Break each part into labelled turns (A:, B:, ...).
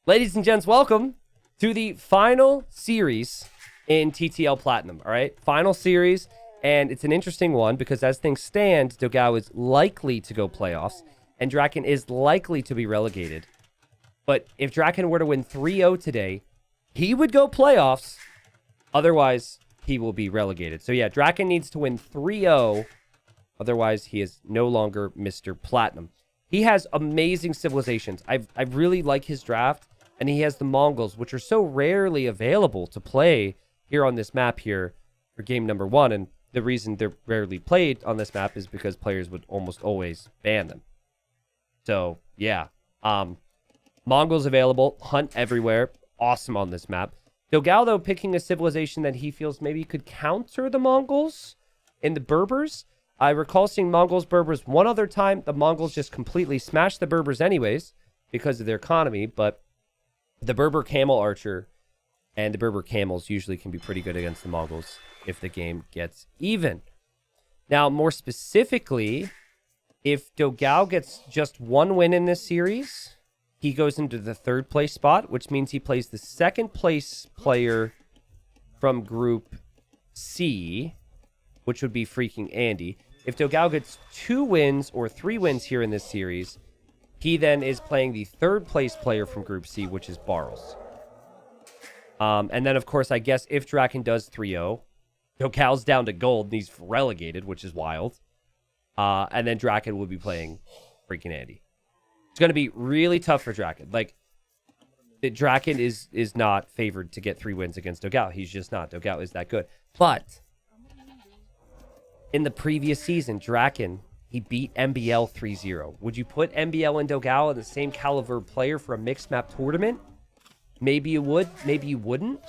A: Ladies and gents, welcome to the final series in TTL Platinum, all right? Final series, and it's an interesting one because as things stand, Dogao is likely to go playoffs, and Dracken is likely to be relegated. But if Dracken were to win 3-0 today, he would go playoffs. Otherwise, he will be relegated. So yeah, Dracken needs to win 3-0. Otherwise, he is no longer Mr. Platinum. He has amazing civilizations. I really like his draft. And he has the Mongols, which are so rarely available to play here on this map here for game number 1. And the reason they're rarely played on this map is because players would almost always ban them. So, yeah. Mongols available. Hunt everywhere. Awesome on this map. Dogao, though, picking a civilization that he feels maybe could counter the Mongols in the Berbers. I recall seeing Mongols, Berbers one other time. The Mongols just completely smashed the Berbers anyways because of their economy, but the Berber Camel Archer and the Berber Camels usually can be pretty good against the Mongols if the game gets even. Now, more specifically, if Dogao gets just one win in this series, he goes into the third place spot, which means he plays the second place player from Group C, which would be freaking Andy. If Dogao gets 2 wins or 3 wins here in this series, he then is playing the third place player from Group C, which is Barles. And then, of course, I guess if Dracken does 3-0, Dogao's down to gold and he's relegated, which is wild. And then Dracken will be playing freaking Andy. It's going to be really tough for Dracken. Like, Dracken is not favored to get 3 wins against Dogao. He's just not. Dogao is that good. But in the previous season, Dracken, he beat MBL 3-0. Would you put MBL and Dogao in the same caliber player for a mixed map tournament? Maybe you would, maybe you wouldn't.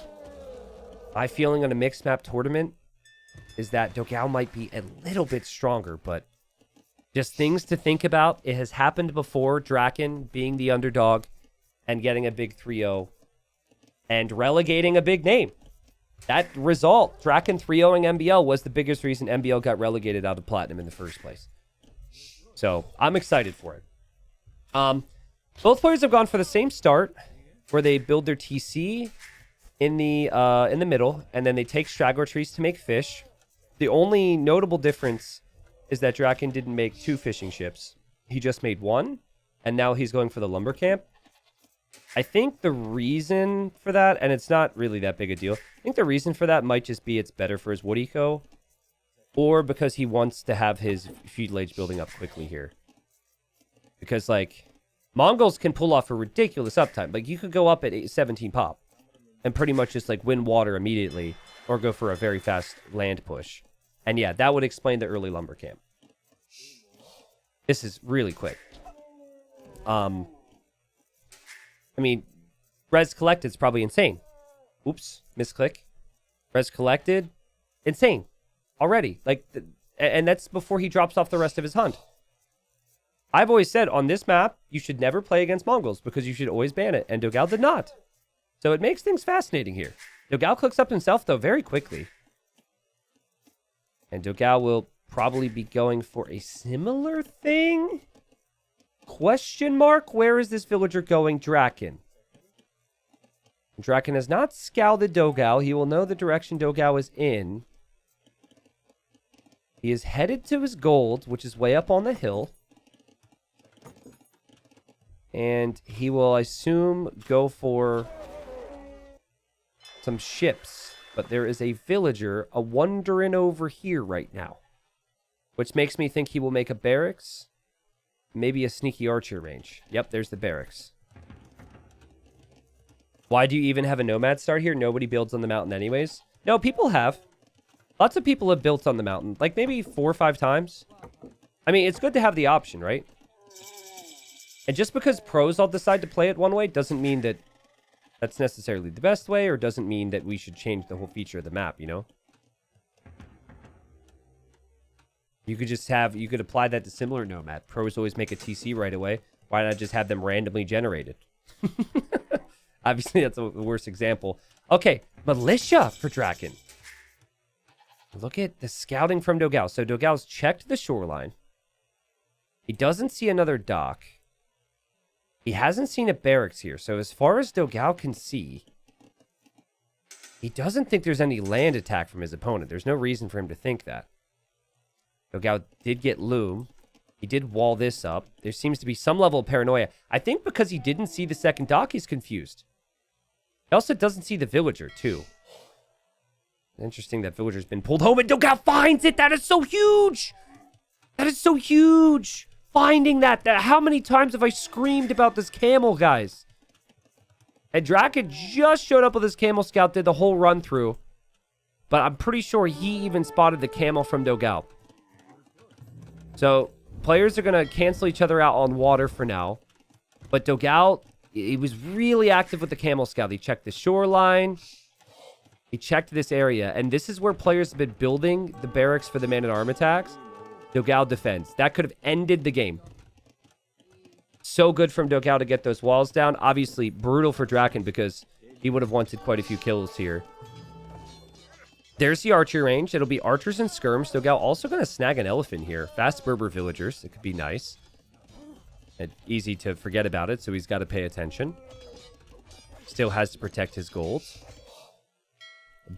A: My feeling on a mixed map tournament is that Dogao might be a little bit stronger, but just things to think about. It has happened before, Dracken being the underdog and getting a big 3-0 and relegating a big name. That result, Dracken 3-0ing MBL, was the biggest reason MBL got relegated out of Platinum in the first place. So I'm excited for it. Both players have gone for the same start, where they build their TC in the middle, and then they take straggler trees to make fish. The only notable difference is that Dracken didn't make 2 fishing ships. He just made 1, and now he's going for the lumber camp. I think the reason for that, and it's not really that big a deal, I think the reason for that might just be it's better for his wood eco, or because he wants to have his feudal age building up quickly here. Because, like, Mongols can pull off a ridiculous uptime. Like, you could go up at 17 pop and pretty much just, like, win water immediately or go for a very fast land push. And, yeah, that would explain the early lumber camp. This is really quick. I mean, res collected is probably insane. Oops, misclick. Res collected, insane. Already, like, and that's before he drops off the rest of his hunt. I've always said on this map, you should never play against Mongols because you should always ban it, and Dogao did not. So it makes things fascinating here. Dogao clicks up himself, though, very quickly. And Dogao will probably be going for a similar thing? Question mark? Where is this villager going? Dracken. Dracken has not scouted Dogao. He will know the direction Dogao is in. He is headed to his gold, which is way up on the hill. And he will, I assume, go for some ships. But there is a villager wandering over here right now. Which makes me think he will make a barracks. Maybe a sneaky archer range. Yep, there's the barracks. Why do you even have a nomad start here? Nobody builds on the mountain anyways. No, people have. Lots of people have built on the mountain. Like maybe 4 or 5 times. I mean, it's good to have the option, right? And just because pros all decide to play it one way doesn't mean that that's necessarily the best way, or doesn't mean that we should change the whole feature of the map, you know? You could apply that to similar nomad. Pros always make a TC right away. Why not just have them randomly generated? Obviously, that's the worst example. Okay, militia for Dracken. Look at the scouting from Dogao. So Dogao's checked the shoreline. He doesn't see another dock. He hasn't seen a barracks here. So as far as Dogao can see, he doesn't think there's any land attack from his opponent. There's no reason for him to think that. Dogao did get loom. He did wall this up. There seems to be some level of paranoia. I think because he didn't see the second dock, he's confused. He also doesn't see the villager, too. Interesting that villager's been pulled home and Dogao finds it. That is so huge. That is so huge. Finding that. How many times have I screamed about this camel, guys? And Dracken just showed up with his camel scout, did the whole run through. But I'm pretty sure he even spotted the camel from Dogao. So players are going to cancel each other out on water for now. But Dogao, he was really active with the camel scout. He checked the shoreline. He checked this area, and this is where players have been building the barracks for the man-at-arm attacks. Dogao defends. That could have ended the game. So good from Dogao to get those walls down. Obviously, brutal for Dracken because he would have wanted quite a few kills here. There's the archery range. It'll be archers and skirms. Dogao also going to snag an elephant here. Fast Berber villagers. It could be nice. And easy to forget about it, so he's got to pay attention. Still has to protect his gold.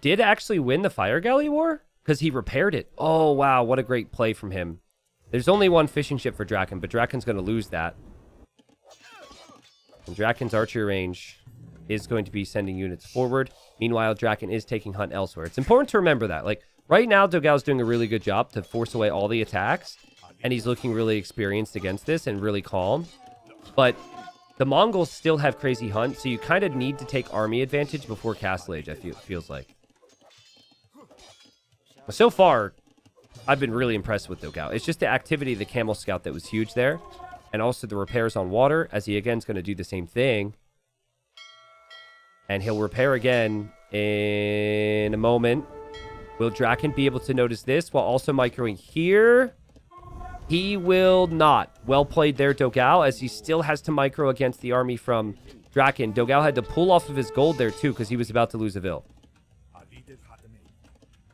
A: Did actually win the Fire Galley War? Because he repaired it. Oh, wow. What a great play from him. There's only one fishing ship for Dracken, but Drakken's going to lose that. And Drakken's archery range is going to be sending units forward. Meanwhile, Dracken is taking hunt elsewhere. It's important to remember that. Like, right now, Dogao's doing a really good job to force away all the attacks. And he's looking really experienced against this and really calm. But the Mongols still have crazy hunt, so you kind of need to take army advantage before Castle Age, feels like. So far, I've been really impressed with Dogao. It's just the activity of the Camel Scout that was huge there. And also the repairs on water, as he again is going to do the same thing. And he'll repair again in a moment. Will Dracken be able to notice this while also microing here? He will not. Well played there, Dogao, as he still has to micro against the army from Dracken. Dogao had to pull off of his gold there, too, because he was about to lose a vill.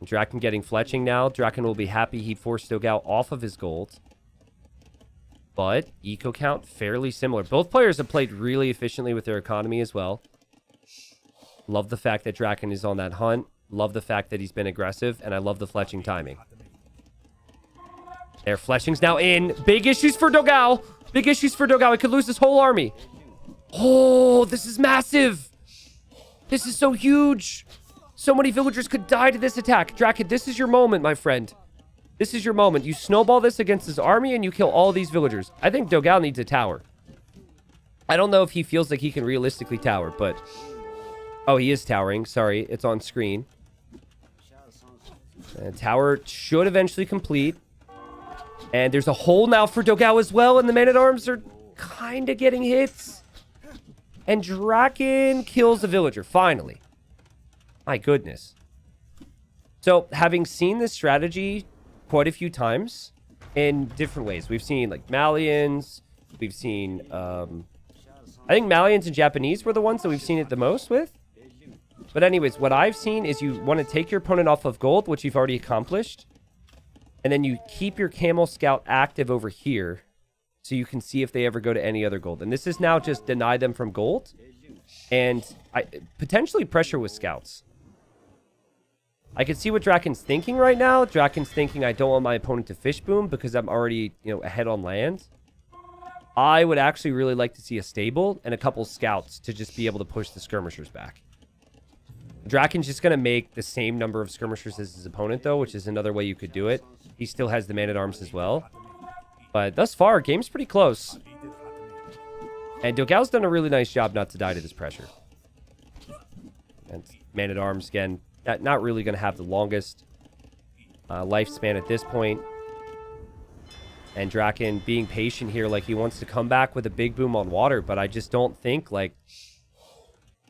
A: Dracken getting fletching now. Dracken will be happy he forced Dogao off of his gold. But eco count, fairly similar. Both players have played really efficiently with their economy as well. Love the fact that Dracken is on that hunt. Love the fact that he's been aggressive. And I love the fletching timing. There, fletching's now in. Big issues for Dogao. Big issues for Dogao. He could lose his whole army. Oh, this is massive. This is so huge. So many villagers could die to this attack. Dracken, this is your moment, my friend. This is your moment. You snowball this against his army and you kill all these villagers. I think Dogao needs a tower. I don't know if he feels like he can realistically tower, but... Oh, he is towering. Sorry, it's on screen. And tower should eventually complete. And there's a hole now for Dogao as well, and the man-at-arms are kind of getting hits. And Dracken kills a villager, finally. My goodness. So, having seen this strategy quite a few times in different ways. We've seen, like, Malians. We've seen, I think Malians and Japanese were the ones that we've seen it the most with. But anyways, what I've seen is you want to take your opponent off of gold, which you've already accomplished. And then you keep your Camel Scout active over here so you can see if they ever go to any other gold. And this is now just deny them from gold and potentially pressure with scouts. I can see what Drakken's thinking right now. Drakken's thinking, I don't want my opponent to fish boom because I'm already, ahead on land. I would actually really like to see a stable and a couple scouts to just be able to push the skirmishers back. Drakken's just going to make the same number of skirmishers as his opponent, though, which is another way you could do it. He still has the man-at-arms as well. But thus far, game's pretty close. And Dogao's done a really nice job not to die to this pressure. And man-at-arms, again, not really going to have the longest lifespan at this point. And Dracken being patient here, like he wants to come back with a big boom on water, but I just don't think, like...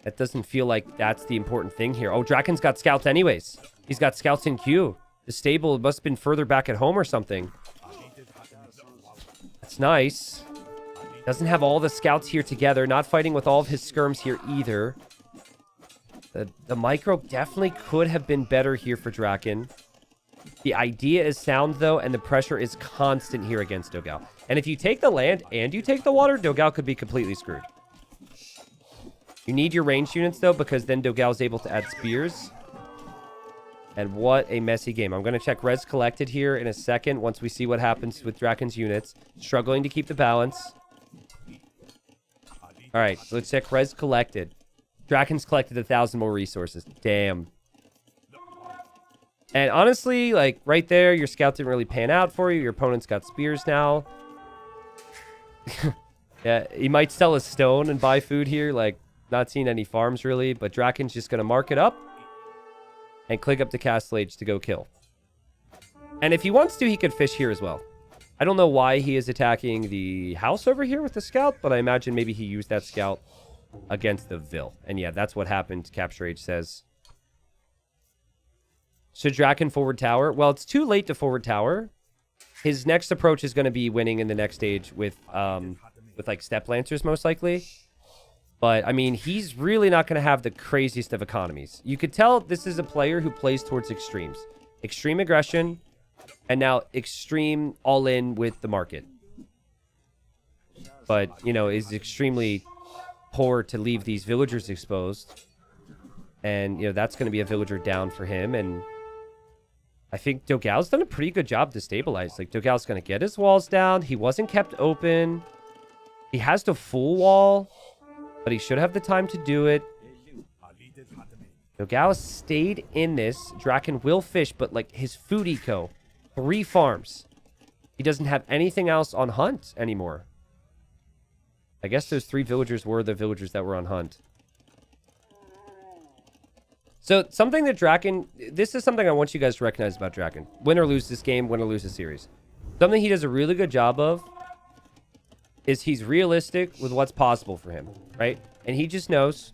A: That doesn't feel like that's the important thing here. Oh, Drakken's got scouts anyways. He's got scouts in queue. The stable must have been further back at home or something. That's nice. Doesn't have all the scouts here together. Not fighting with all of his skirms here either. The micro definitely could have been better here for Dracken. The idea is sound, though, and the pressure is constant here against Dogao. And if you take the land and you take the water, Dogao could be completely screwed. You need your ranged units, though, because then Dogao's able to add spears. And what a messy game. I'm going to check res collected here in a second once we see what happens with Dracken's units. Struggling to keep the balance. All right, so let's check res collected. Dracken's collected 1,000 more resources. Damn. And honestly, like, right there, your scout didn't really pan out for you. Your opponent's got spears now. Yeah, he might sell a stone and buy food here. Like, not seeing any farms, really. But Dracken's just going to mark it up. And click up to Castle Age to go kill. And if he wants to, he could fish here as well. I don't know why he is attacking the house over here with the scout, but I imagine maybe he used that scout against the Vil. And yeah, that's what happened, Capture Age says. Should Dracken forward tower? Well, it's too late to forward tower. His next approach is going to be winning in the next stage with like Step Lancers, most likely. But, I mean, he's really not going to have the craziest of economies. You could tell this is a player who plays towards extremes. Extreme aggression, and now extreme all-in with the market. But, you know, is extremely poor to leave these villagers exposed. And, you know, that's going to be a villager down for him. And I think Dogao's done a pretty good job to stabilize. Like, Dogao's going to get his walls down. He wasn't kept open. He has the full wall. But he should have the time to do it. Dogao stayed in this. Dracken will fish, but like his food eco. 3 farms. He doesn't have anything else on hunt anymore. I guess those 3 villagers were the villagers that were on hunt. So something that Dracken... This is something I want you guys to recognize about Dracken. Win or lose this game, win or lose the series. Something he does a really good job of is he's realistic with what's possible for him, right? And he just knows,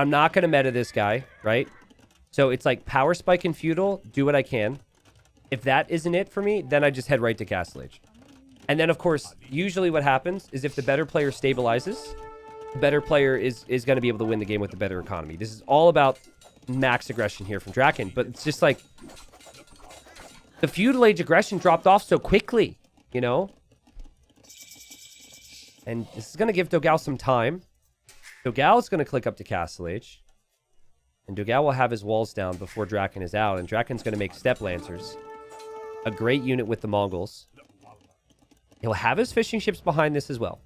A: I'm not going to meta this guy, right? So it's like power spike and feudal, do what I can. If that isn't it for me, then I just head right to Castle Age. And then, of course, usually what happens is if the better player stabilizes, the better player is going to be able to win the game with the better economy. This is all about max aggression here from Dracken, but it's just like the feudal age aggression dropped off so quickly, you know? And this is going to give Dogao some time. Dogao is going to click up to Castle Age. And Dogao will have his walls down before Dracken is out. And Dracken's going to make Step Lancers. A great unit with the Mongols. He'll have his fishing ships behind this as well.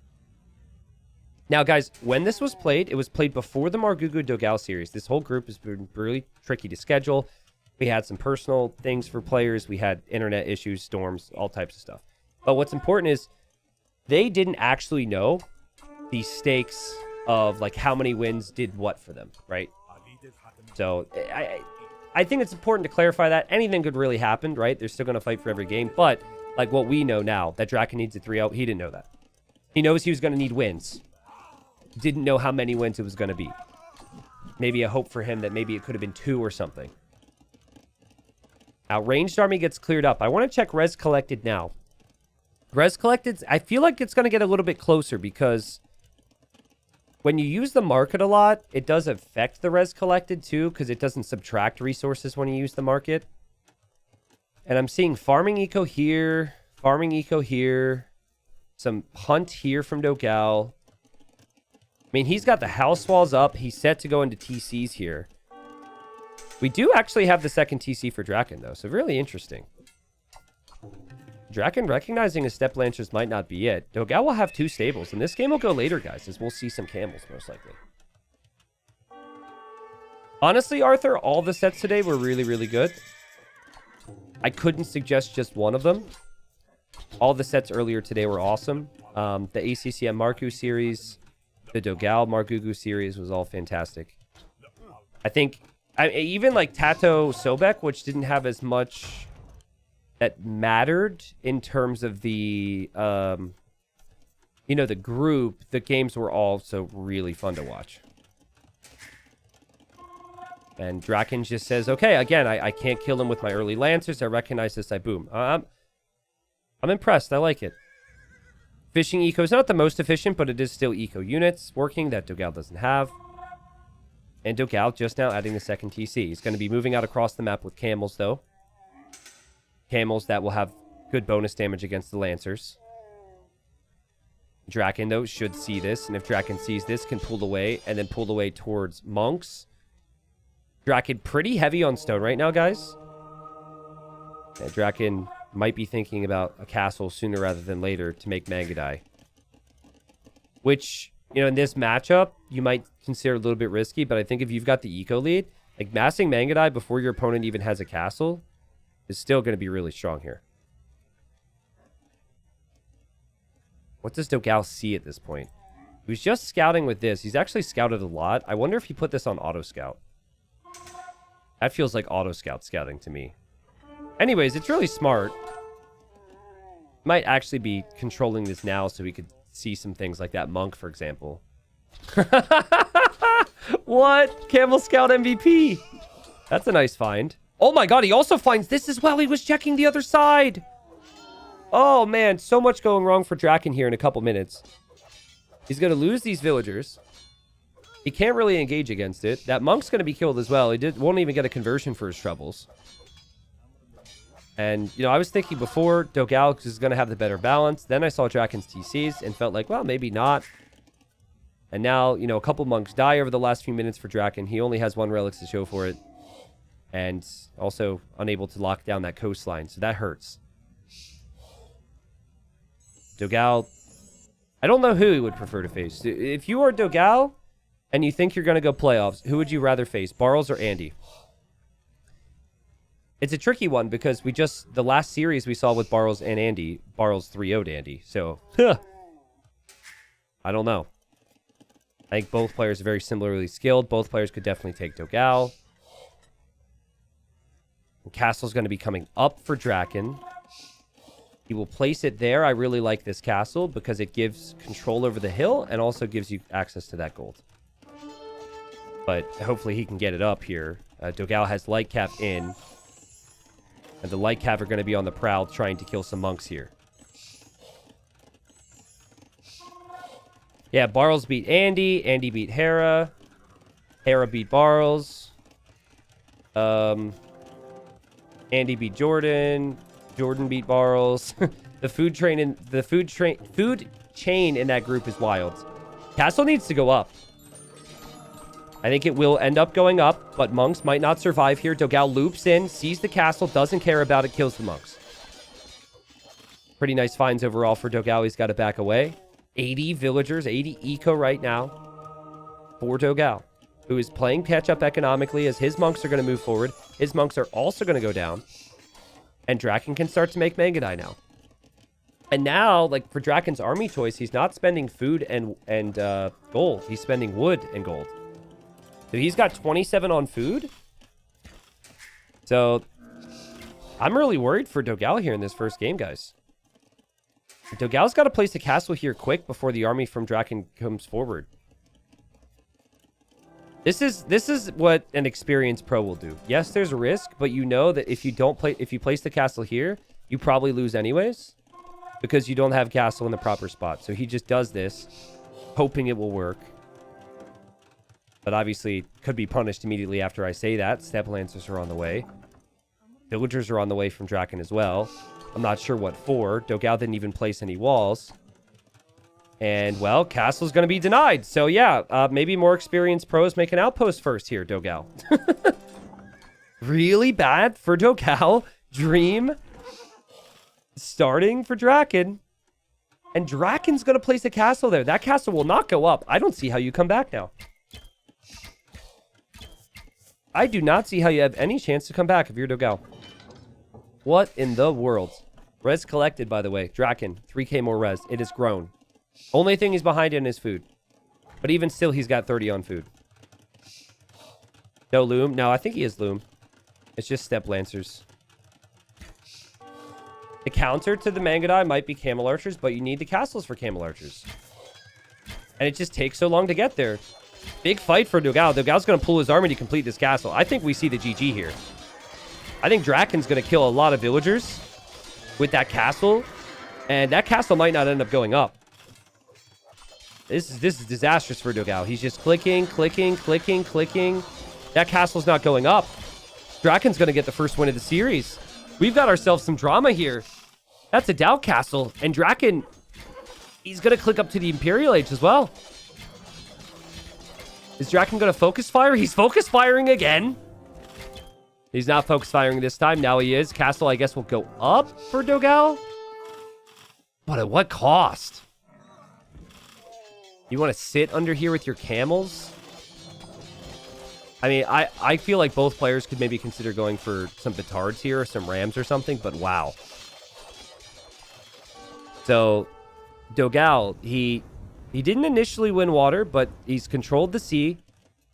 A: Now, guys, when this was played, it was played before the Margugu Dogao series. This whole group has been really tricky to schedule. We had some personal things for players. We had internet issues, storms, all types of stuff. But what's important is they didn't actually know the stakes of like how many wins did what for them, right? So I think it's important to clarify that. Anything could really happen, right? They're still going to fight for every game. But like what we know now, that Dracken needs a 3-0, he didn't know that. He knows he was going to need wins. Didn't know how many wins it was going to be. Maybe a hope for him that maybe it could have been 2 or something. Now, ranged army gets cleared up. I want to check res collected now. Res collected, I feel like it's going to get a little bit closer because when you use the market a lot, it does affect the res collected too because it doesn't subtract resources when you use the market. And I'm seeing farming eco here, some hunt here from Dogao. I mean, he's got the house walls up. He's set to go into TCs here. We do actually have the second TC for Dracken, though, so really interesting. Dracken recognizing his Step Lancers might not be it. Dogao will have 2 stables, and this game will go later, guys, as we'll see some camels, most likely. Honestly, Arthur, all the sets today were really, really good. I couldn't suggest just one of them. All the sets earlier today were awesome. The ACCM Marku series, the Dogao Margugu series was all fantastic. I think, even like Tato Sobek, which didn't have as much that mattered in terms of the, you know, the group, the games were also really fun to watch. And Dracken just says, okay, again, I can't kill him with my early Lancers. I recognize this, I boom. I'm impressed. I like it. Fishing eco is not the most efficient, but it is still eco units working that Dogao doesn't have. And Dogao just now adding the second TC. He's going to be moving out across the map with camels, though. Camels that will have good bonus damage against the Lancers. Dracken, though, should see this. And if Dracken sees this, can pull away and then pull away towards monks. Dracken pretty heavy on stone right now, guys. Yeah, Dracken might be thinking about a castle sooner rather than later to make Mangadai. Which, you know, in this matchup, you might consider a little bit risky. But I think if you've got the eco lead, like massing Mangadai before your opponent even has a castle is still going to be really strong here. What does Dogao see at this point? He was just scouting with this. He's actually scouted a lot. I wonder if he put this on auto scout. That feels like auto scout scouting to me. Anyways, it's really smart. Might actually be controlling this now so we could see some things like that monk, for example. What? Camel Scout MVP. That's a nice find. Oh my god, he also finds this as well. He was checking the other side. Oh man, so much going wrong for Dracken here in a couple minutes. He's going to lose these villagers. He can't really engage against it. That monk's going to be killed as well. He won't even get a conversion for his troubles. And, you know, I was thinking before Dogao is going to have the better balance. Then I saw Drakken's TCs and felt like, well, maybe not. And now, you know, a couple monks die over the last few minutes for Dracken. He only has 1 relic to show for it. And also unable to lock down that coastline. So that hurts. Dogao, I don't know who he would prefer to face. If you are Dogao and you think you're going to go playoffs, who would you rather face, Barles or Andy? It's a tricky one because the last series we saw with Barles and Andy, Barles 3-0'd Andy. So, I don't know. I think both players are very similarly skilled. Both players could definitely take Dogao. And Castle's going to be coming up for Dracken. He will place it there. I really like this castle because it gives control over the hill and also gives you access to that gold. But hopefully he can get it up here. Dogao has light cap in. And the light cap are going to be on the prowl trying to kill some monks here. Yeah, Barles beat Andy. Andy beat Hera. Hera beat Barles. Andy beat Jordan. Jordan beat Barles. The food chain in that group is wild. Castle needs to go up. I think it will end up going up, but monks might not survive here. Dogao loops in, sees the castle, doesn't care about it, kills the monks. Pretty nice finds overall for Dogao. He's got to back away. 80 villagers, 80 eco right now for Dogao, who is playing catch up economically as his monks are going to move forward. His monks are also going to go down. And Dracken can start to make Mangadai now. And now, like, for Drakken's army choice, he's not spending food and gold. He's spending wood and gold. So he's got 27 on food. So I'm really worried for Dogao here in this first game, guys. Dogao's got to place a castle here quick before the army from Dracken comes forward. This is what an experienced pro will do. Yes, there's a risk, but you know that if you place the castle here, you probably lose anyways because you don't have castle in the proper spot. So he just does this, hoping it will work. But obviously could be punished immediately after I say that. Step Lancers are on the way. Villagers are on the way from Dracken as well. I'm not sure what for. Dogao didn't even place any walls. And, well, castle's going to be denied. So, yeah, maybe more experienced pros make an outpost first here, Dogao. Really bad for Dogao. Dream starting for Dracken. And Drakken's going to place a castle there. That castle will not go up. I don't see how you come back now. I do not see how you have any chance to come back if you're Dogao. What in the world? Res collected, by the way. Dracken, 3k more res. It has grown. Only thing he's behind in is food. But even still, he's got 30 on food. No loom. No, I think he is loom. It's just step lancers. The counter to the Mangadai might be camel archers, but you need the castles for camel archers. And it just takes so long to get there. Big fight for Dogao. Dogao's going to pull his army to complete this castle. I think we see the GG here. I think Drakken's going to kill a lot of villagers with that castle. And that castle might not end up going up. This is disastrous for Dogao. He's just clicking. That castle's not going up. Drakken's going to get the first win of the series. We've got ourselves some drama here. That's a doubt castle. And Dracken, He's going to click up to the Imperial Age as well. Is Dracken going to focus fire? He's focus firing again. He's not focus firing this time. Now he is. Castle, I guess, will go up for Dogao. But at what cost? You want to sit under here with your camels? I mean, I feel like both players could maybe consider going for some Batards here or some Rams or something, but wow. So, Dogao, he didn't initially win water, but he's controlled the sea.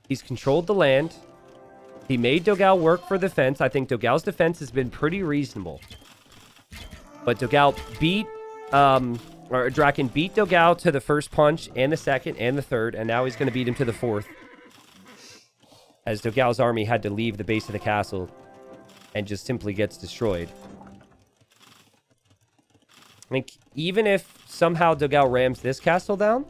A: He's controlled the land. He made Dogao work for the defense. I think Dogao's defense has been pretty reasonable. But Dogao beat, or Dracken beat Dogao to the first punch and the second and the third, and now he's going to beat him to the fourth. As Dogao's army had to leave the base of the castle and just simply gets destroyed. I think even if somehow Dogao rams this castle down,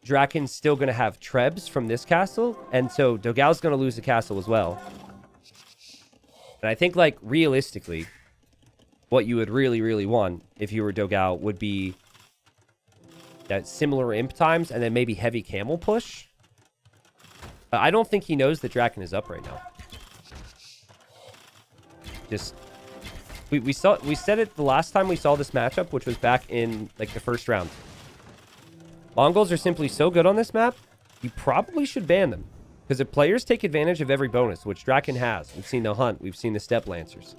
A: Dracken's still going to have trebs from this castle, and so Dogao's going to lose the castle as well. And I think, like, realistically, what you would really, really want if you were Dogao would be that similar imp times and then maybe heavy camel push. I don't think he knows that Dracken is up right now. Just... We said it the last time we saw this matchup, which was back in, like, the first round. Mongols are simply so good on this map, you probably should ban them. Because if players take advantage of every bonus, which Dracken has, we've seen the Hunt, we've seen the Steppe Lancers.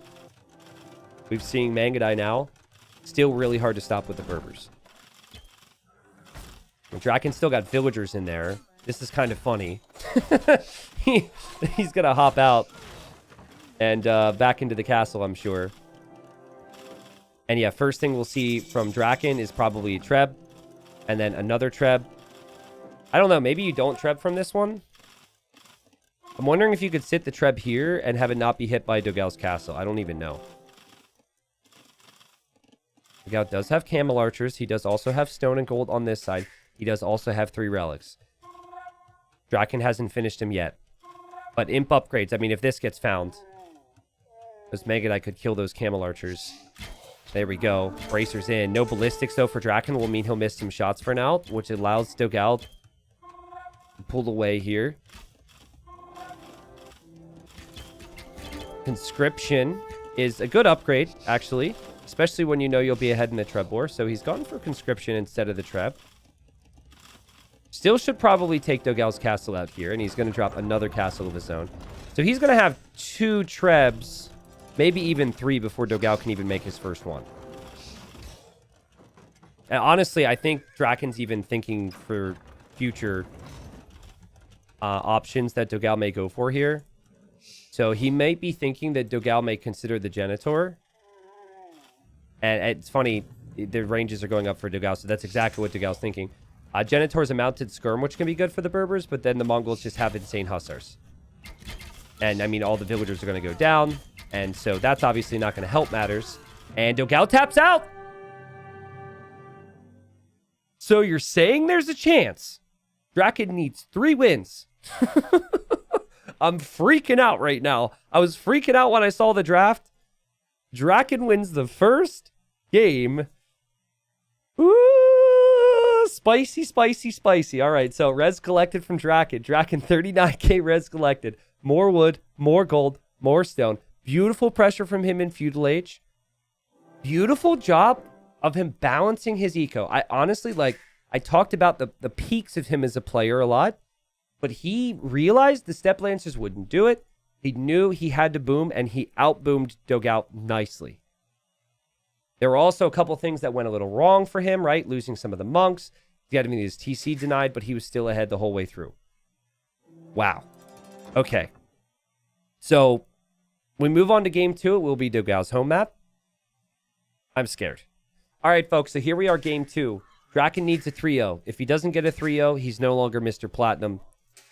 A: We've seen Mangudai now. Still really hard to stop with the Berbers. And Dracken still got villagers in there. This is kind of funny. He's going to hop out and back into the castle, I'm sure. And yeah, first thing we'll see from Dracken is probably Treb. And then another Treb. I don't know. Maybe you don't Treb from this one. I'm wondering if you could sit the Treb here and have it not be hit by Dogao's castle. I don't even know. Dogao does have camel archers. He does also have stone and gold on this side. He does also have 3 relics. Dracken hasn't finished him yet. But imp upgrades. I mean, if this gets found, those Mangudai could kill those camel archers. There we go. Bracers in. No ballistics, though, for Dracken will mean he'll miss some shots for now, which allows Dogao to pull away here. Conscription is a good upgrade, actually, especially when you know you'll be ahead in the Treb War. So he's gone for Conscription instead of the Treb. Still should probably take Dogao's castle out here, and he's going to drop another castle of his own. So he's going to have 2 Trebs, maybe even 3 before Dogao can even make his first one. And honestly, I think Dracken's even thinking for future options that Dogao may go for here. So he may be thinking that Dogao may consider the Genitor. And it's funny, the ranges are going up for Dogao, so that's exactly what Dogao's thinking. Genitor is a mounted skirm, which can be good for the Berbers, but then the Mongols just have insane hussars. And, I mean, all the villagers are going to go down, and so that's obviously not going to help matters. And Dogao taps out! So you're saying there's a chance Dracken needs 3 wins? I'm freaking out right now. I was freaking out when I saw the draft. Dracken wins the first game. Ooh, spicy, spicy, spicy. All right, so res collected from Dracken. Dracken, 39k res collected. More wood, more gold, more stone. Beautiful pressure from him in Feudal Age. Beautiful job of him balancing his eco. I honestly, like, I talked about the peaks of him as a player a lot, but he realized the Steppe Lancers wouldn't do it. He knew he had to boom, and he outboomed Dogao nicely. There were also a couple things that went a little wrong for him, right? Losing some of the monks. He had his TC denied, but he was still ahead the whole way through. Wow. Okay. So, we move on to game 2. It will be Dogao's home map. I'm scared. All right, folks. So here we are, game 2. Dracken needs a 3-0. If he doesn't get a 3-0, he's no longer Mr. Platinum.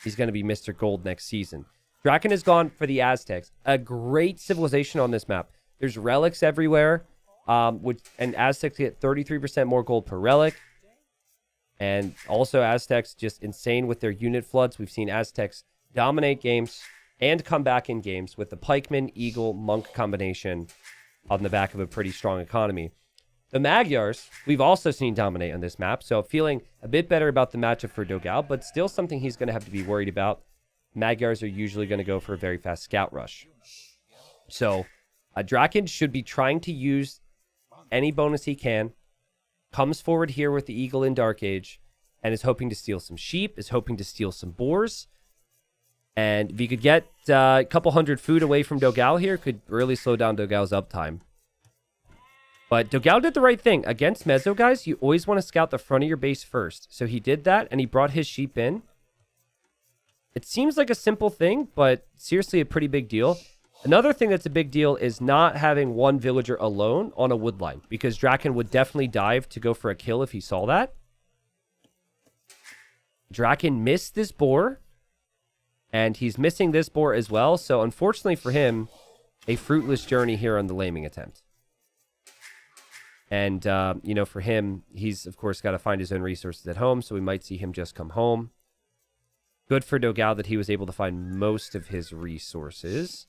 A: He's going to be Mr. Gold next season. Dracken has gone for the Aztecs. A great civilization on this map. There's relics everywhere. And Aztecs get 33% more gold per relic. And also Aztecs just insane with their unit floods. We've seen Aztecs dominate games and come back in games with the Pikeman, Eagle, Monk combination on the back of a pretty strong economy. The Magyars, we've also seen dominate on this map, so feeling a bit better about the matchup for Dogao, but still something he's going to have to be worried about. Magyars are usually going to go for a very fast scout rush. So, Dracken should be trying to use any bonus he can, comes forward here with the Eagle in Dark Age, and is hoping to steal some sheep, is hoping to steal some boars. And if you could get a couple hundred food away from Dogao here, could really slow down Dogao's uptime. But Dogao did the right thing. Against Mezzo, guys, you always want to scout the front of your base first. So he did that, and he brought his sheep in. It seems like a simple thing, but seriously a pretty big deal. Another thing that's a big deal is not having one villager alone on a wood line, because Dracken would definitely dive to go for a kill if he saw that. Dracken missed this boar, and he's missing this boar as well. So unfortunately for him, a fruitless journey here on the laming attempt. And, you know, for him, he's, of course, got to find his own resources at home, so we might see him just come home. Good for Dogao that he was able to find most of his resources.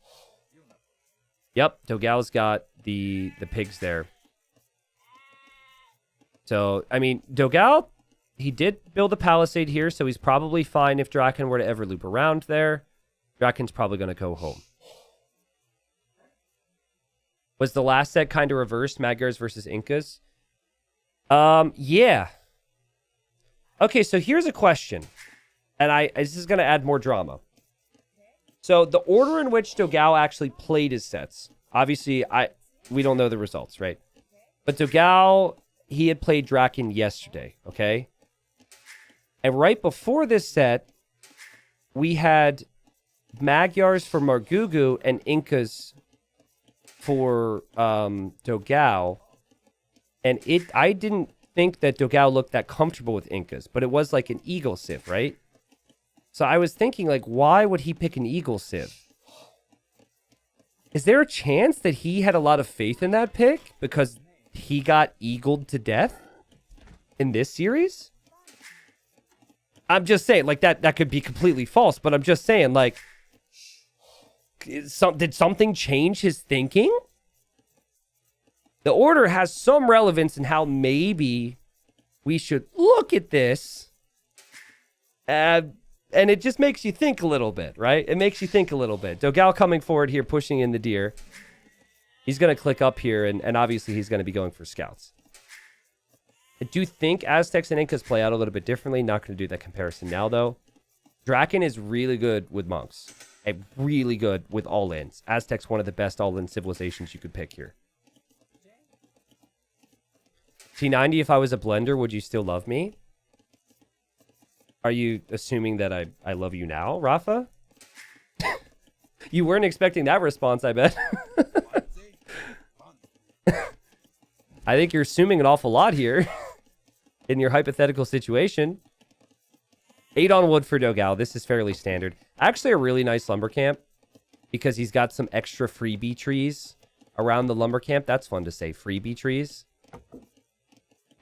A: Yep, Dogao's got the pigs there. So, I mean, Dogao, he did build a palisade here, so he's probably fine if Dracken were to ever loop around there. Dracken's probably going to go home. Was the last set kind of reversed, Magyars versus Incas? Yeah. Okay, so here's a question. And this is going to add more drama. So the order in which Dogao actually played his sets, obviously, we don't know the results, right? But Dogao, he had played Dracken yesterday, okay? And right before this set, we had Magyars for Margugu and Incas for Dogao, and I didn't think that Dogao looked that comfortable with Incas, but it was like an Eagle Civ, right? So I was thinking, like, why would he pick an Eagle Civ? Is there a chance that he had a lot of faith in that pick because he got eagled to death in this series? I'm just saying, like, that could be completely false, but I'm just saying, like, did something change his thinking? The order has some relevance in how maybe we should look at this. And it just makes you think a little bit, right? It makes you think a little bit. Dogao coming forward here, pushing in the deer. He's going to click up here, and obviously he's going to be going for scouts. I do think Aztecs and Incas play out a little bit differently. Not going to do that comparison now, though. Dracken is really good with monks. And really good with all-ins. Aztec's one of the best all-in civilizations you could pick here. T90, if I was a blender, would you still love me? Are you assuming that I love you now, Rafa? You weren't expecting that response, I bet. I think you're assuming an awful lot here in your hypothetical situation. 8 on wood for Dogao. This is fairly standard. Actually, a really nice lumber camp because he's got some extra freebie trees around the lumber camp. That's fun to say, freebie trees.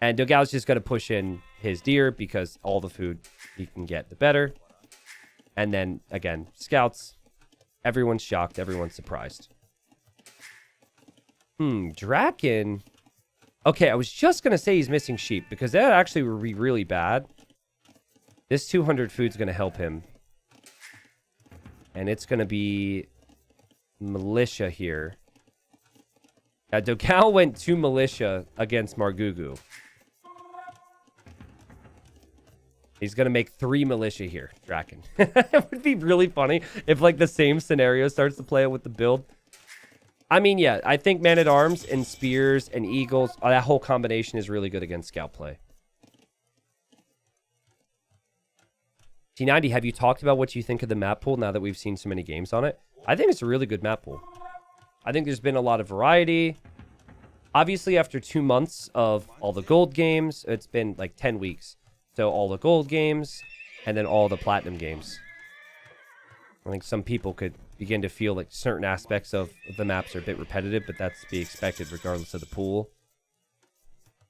A: And Dogao's just going to push in his deer because all the food he can get, the better. And then, again, scouts. Everyone's shocked. Everyone's surprised. Dracken. Okay, I was just going to say he's missing sheep because that actually would be really bad. This 200 food's going to help him. And it's going to be militia here. Now, Dogao went to militia against Margugu. He's going to make 3 militia here, Dracken. It would be really funny if, like, the same scenario starts to play out with the build. I mean, yeah, I think man-at-arms and spears and eagles, that whole combination is really good against scout play. T90, have you talked about what you think of the map pool now that we've seen so many games on it? I think it's a really good map pool. I think there's been a lot of variety. Obviously, after 2 months of all the gold games, it's been like 10 weeks. So all the gold games and then all the platinum games. I think some people could begin to feel like certain aspects of the maps are a bit repetitive, but that's to be expected regardless of the pool.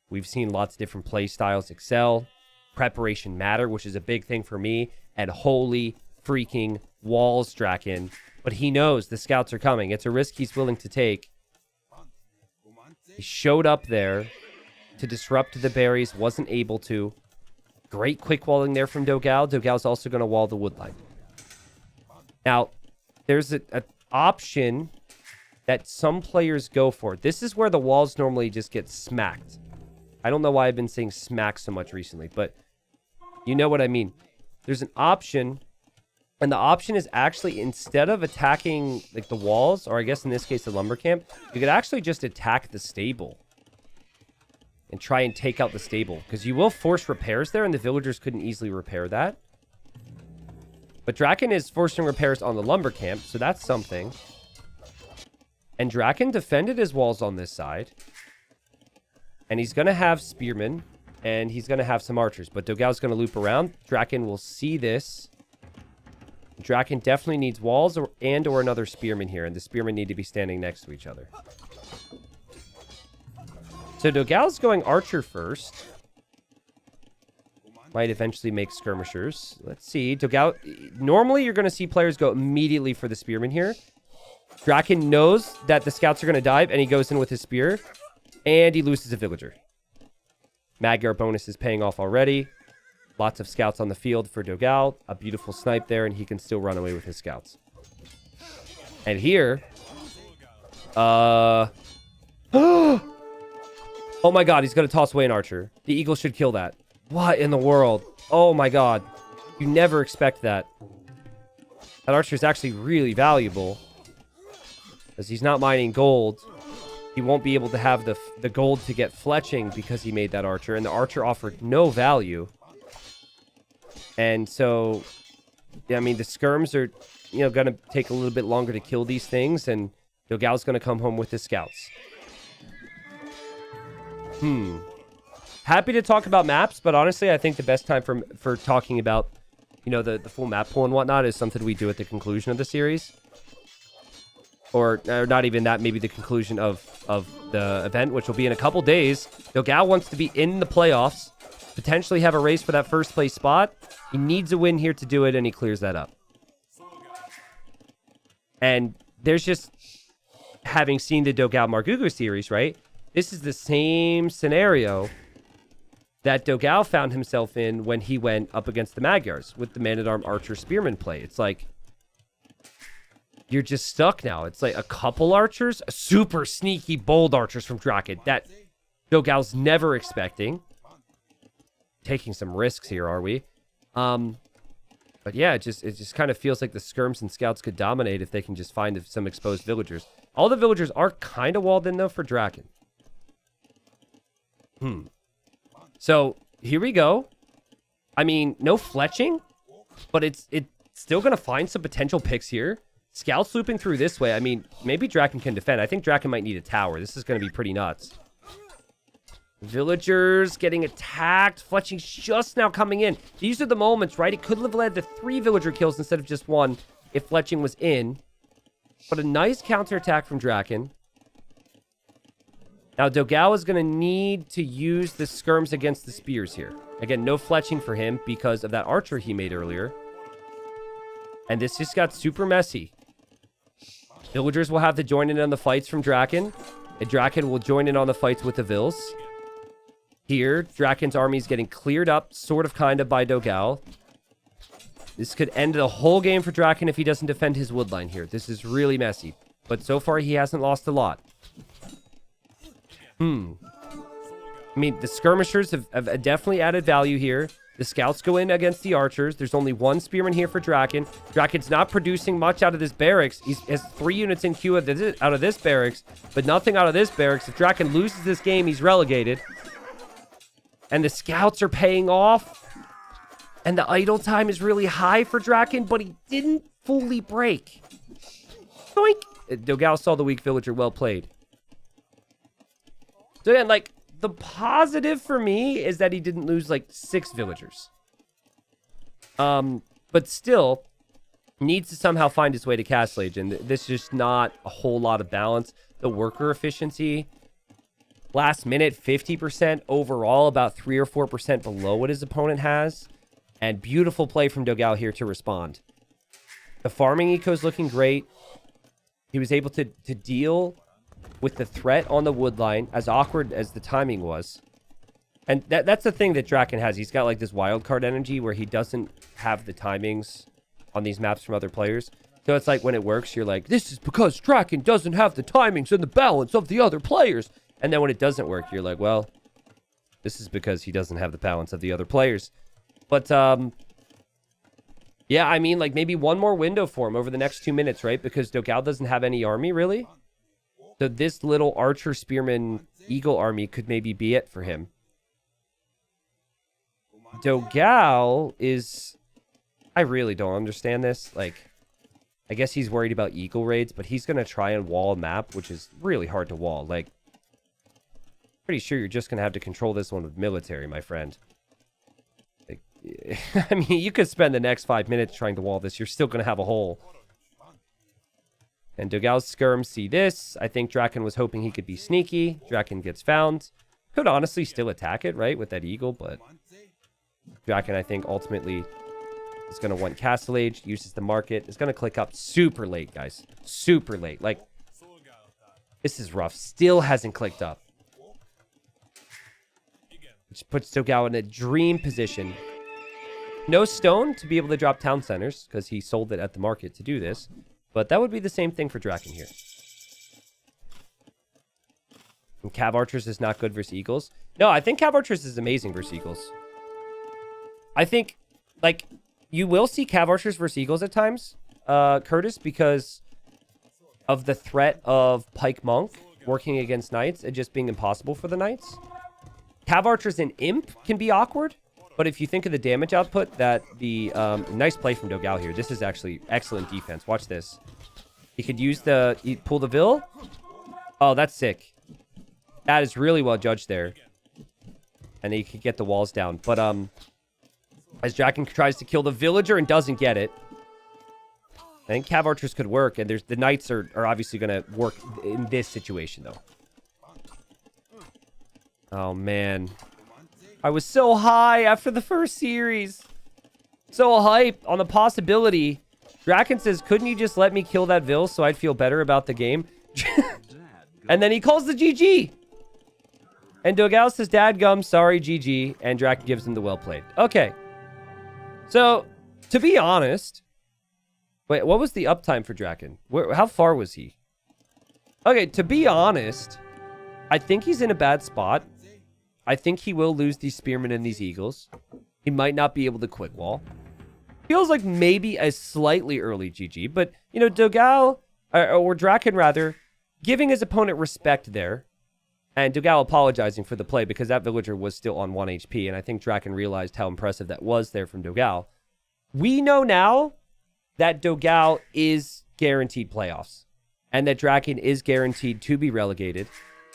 A: We've seen lots of different play styles excel. Preparation matter, which is a big thing for me. And holy freaking walls, Dracken. But he knows the scouts are coming. It's a risk he's willing to take. He showed up there. to disrupt the berries. Wasn't able to. Great quick walling there from Dogao. Dogao's also going to wall the wood line. Now, there's an option that some players go for. This is where the walls normally just get smacked. I don't know why I've been saying smack so much recently, but you know what I mean. There's an option, and the option is actually, instead of attacking like the walls, or I guess in this case the lumber camp, you could actually just attack the stable and try and take out the stable, because you will force repairs there, and the villagers couldn't easily repair that. But Dracken is forcing repairs on the lumber camp, so that's something. And Dracken defended his walls on this side. And he's going to have spearmen, and he's going to have some archers. But Dogao's going to loop around. Dracken will see this. Dracken definitely needs walls or another spearman here, and the spearmen need to be standing next to each other. So Dogao's going archer first. Might eventually make skirmishers. Let's see. Dogao, normally you're going to see players go immediately for the spearman here. Dracken knows that the scouts are going to dive, and he goes in with his spear. And he loses a villager. Magyar bonus is paying off already. Lots of scouts on the field for Dogao. A beautiful snipe there, and he can still run away with his scouts. And here... Oh my god, he's going to toss away an archer. The eagle should kill that. What in the world? Oh my god. You never expect that. That archer is actually really valuable. As he's not mining gold, he won't be able to have the gold to get fletching because he made that archer. And the archer offered no value. And so, yeah, I mean, the skirms are, going to take a little bit longer to kill these things. And Dogao's going to come home with his scouts. Happy to talk about maps, but honestly, I think the best time for talking about, the full map pool and whatnot is something we do at the conclusion of the series. Or not even that, maybe the conclusion of the event, which will be in a couple days. Dogao wants to be in the playoffs, potentially have a race for that first place spot. He needs a win here to do it, and he clears that up. And there's just, having seen the Dogao Margugu series, right? This is the same scenario that Dogao found himself in when he went up against the Magyars with the Man-at-Arm Archer Spearman play. It's like, you're just stuck now. It's like a couple archers, super sneaky, bold archers from Dracken that Dogao's never expecting. Taking some risks here, are we? But yeah, it just kind of feels like the skirms and scouts could dominate if they can just find some exposed villagers. All the villagers are kind of walled in, though, for Dracken. So, here we go. I mean, no fletching, but it's still going to find some potential picks here. Scouts looping through this way. I mean, maybe Dracken can defend. I think Dracken might need a tower. This is going to be pretty nuts. Villagers getting attacked. Fletching's just now coming in. These are the moments, right? It could have led to 3 villager kills instead of just 1 if Fletching was in. But a nice counterattack from Dracken. Now, Dogao is going to need to use the skirms against the spears here. Again, no fletching for him because of that archer he made earlier. And this just got super messy. Villagers will have to join in on the fights from Dracken. And Dracken will join in on the fights with the Vills. Here, Dracken's army is getting cleared up, sort of, kind of, by Dogao. This could end the whole game for Dracken if he doesn't defend his woodline here. This is really messy. But so far, he hasn't lost a lot. I mean, the skirmishers have definitely added value here. The scouts go in against the archers. There's only 1 spearman here for Dracken. Dracken's not producing much out of this barracks. He has 3 units in queue out of this barracks, but nothing out of this barracks. If Dracken loses this game, he's relegated. And the scouts are paying off. And the idle time is really high for Dracken, but he didn't fully break. Doink! Dogao saw the weak villager. Well played. So again, like, the positive for me is that he didn't lose, like, 6 villagers. But still, needs to somehow find his way to Castle Age, and this is just not a whole lot of balance. The worker efficiency, last minute, 50% overall, about 3 or 4% below what his opponent has. And beautiful play from Dogao here to respond. The farming eco is looking great. He was able to deal with the threat on the wood line, as awkward as the timing was. And that's the thing that Dracken has. He's got like this wild card energy where he doesn't have the timings on these maps from other players. So it's like when it works, you're like, this is because Dracken doesn't have the timings and the balance of the other players. And then when it doesn't work, you're like, well, this is because he doesn't have the balance of the other players. But, yeah, I mean, like maybe one more window for him over the next 2 minutes, right? Because Dogao doesn't have any army, really. So this little archer, spearman, eagle army could maybe be it for him. Dogao is... I really don't understand this. Like, I guess he's worried about eagle raids, but he's going to try and wall a map, which is really hard to wall. Like, pretty sure you're just going to have to control this one with military, my friend. Like, I mean, you could spend the next 5 minutes trying to wall this. You're still going to have a hole. And Dogao's skirms see this. I think Dracken was hoping he could be sneaky. Dracken gets found. Could honestly still attack it, right, with that eagle, but... Dracken, I think, ultimately is going to want Castle Age, uses the market. It's going to click up super late, guys. Super late. Like, this is rough. Still hasn't clicked up. Which puts Dogao in a dream position. No stone to be able to drop town centers, because he sold it at the market to do this. But that would be the same thing for Dracken here. And Cav Archers is not good versus Eagles. No, I think Cav Archers is amazing versus Eagles. I think, like, you will see Cav Archers versus Eagles at times, Curtis, because of the threat of Pike Monk working against Knights and just being impossible for the Knights. Cav Archers and Imp can be awkward, but if you think of the damage output that the... nice play from Dogao here. This is actually excellent defense. Watch this. He could use the... pull the Vil. Oh, that's sick. That is really well judged there. And he could get the walls down. But, as Dracken tries to kill the villager and doesn't get it. I think Cav Archers could work, and the Knights are obviously going to work in this situation, though. Oh, man. I was so high after the first series. So hype on the possibility. Dracken says, couldn't you just let me kill that Vil so I'd feel better about the game? And then he calls the GG. And Dogao says, dadgum, sorry, GG. And Dracken gives him the well played. Okay. So, to be honest... Wait, what was the uptime for Dracken? How far was he? Okay, to be honest, I think he's in a bad spot. I think he will lose these Spearmen and these Eagles. He might not be able to quick wall. Feels like maybe a slightly early GG, but, you know, Dogao, or Dracken rather, giving his opponent respect there. And Dogao apologizing for the play because that villager was still on 1 HP. And I think Dracken realized how impressive that was there from Dogao. We know now that Dogao is guaranteed playoffs. And that Dracken is guaranteed to be relegated.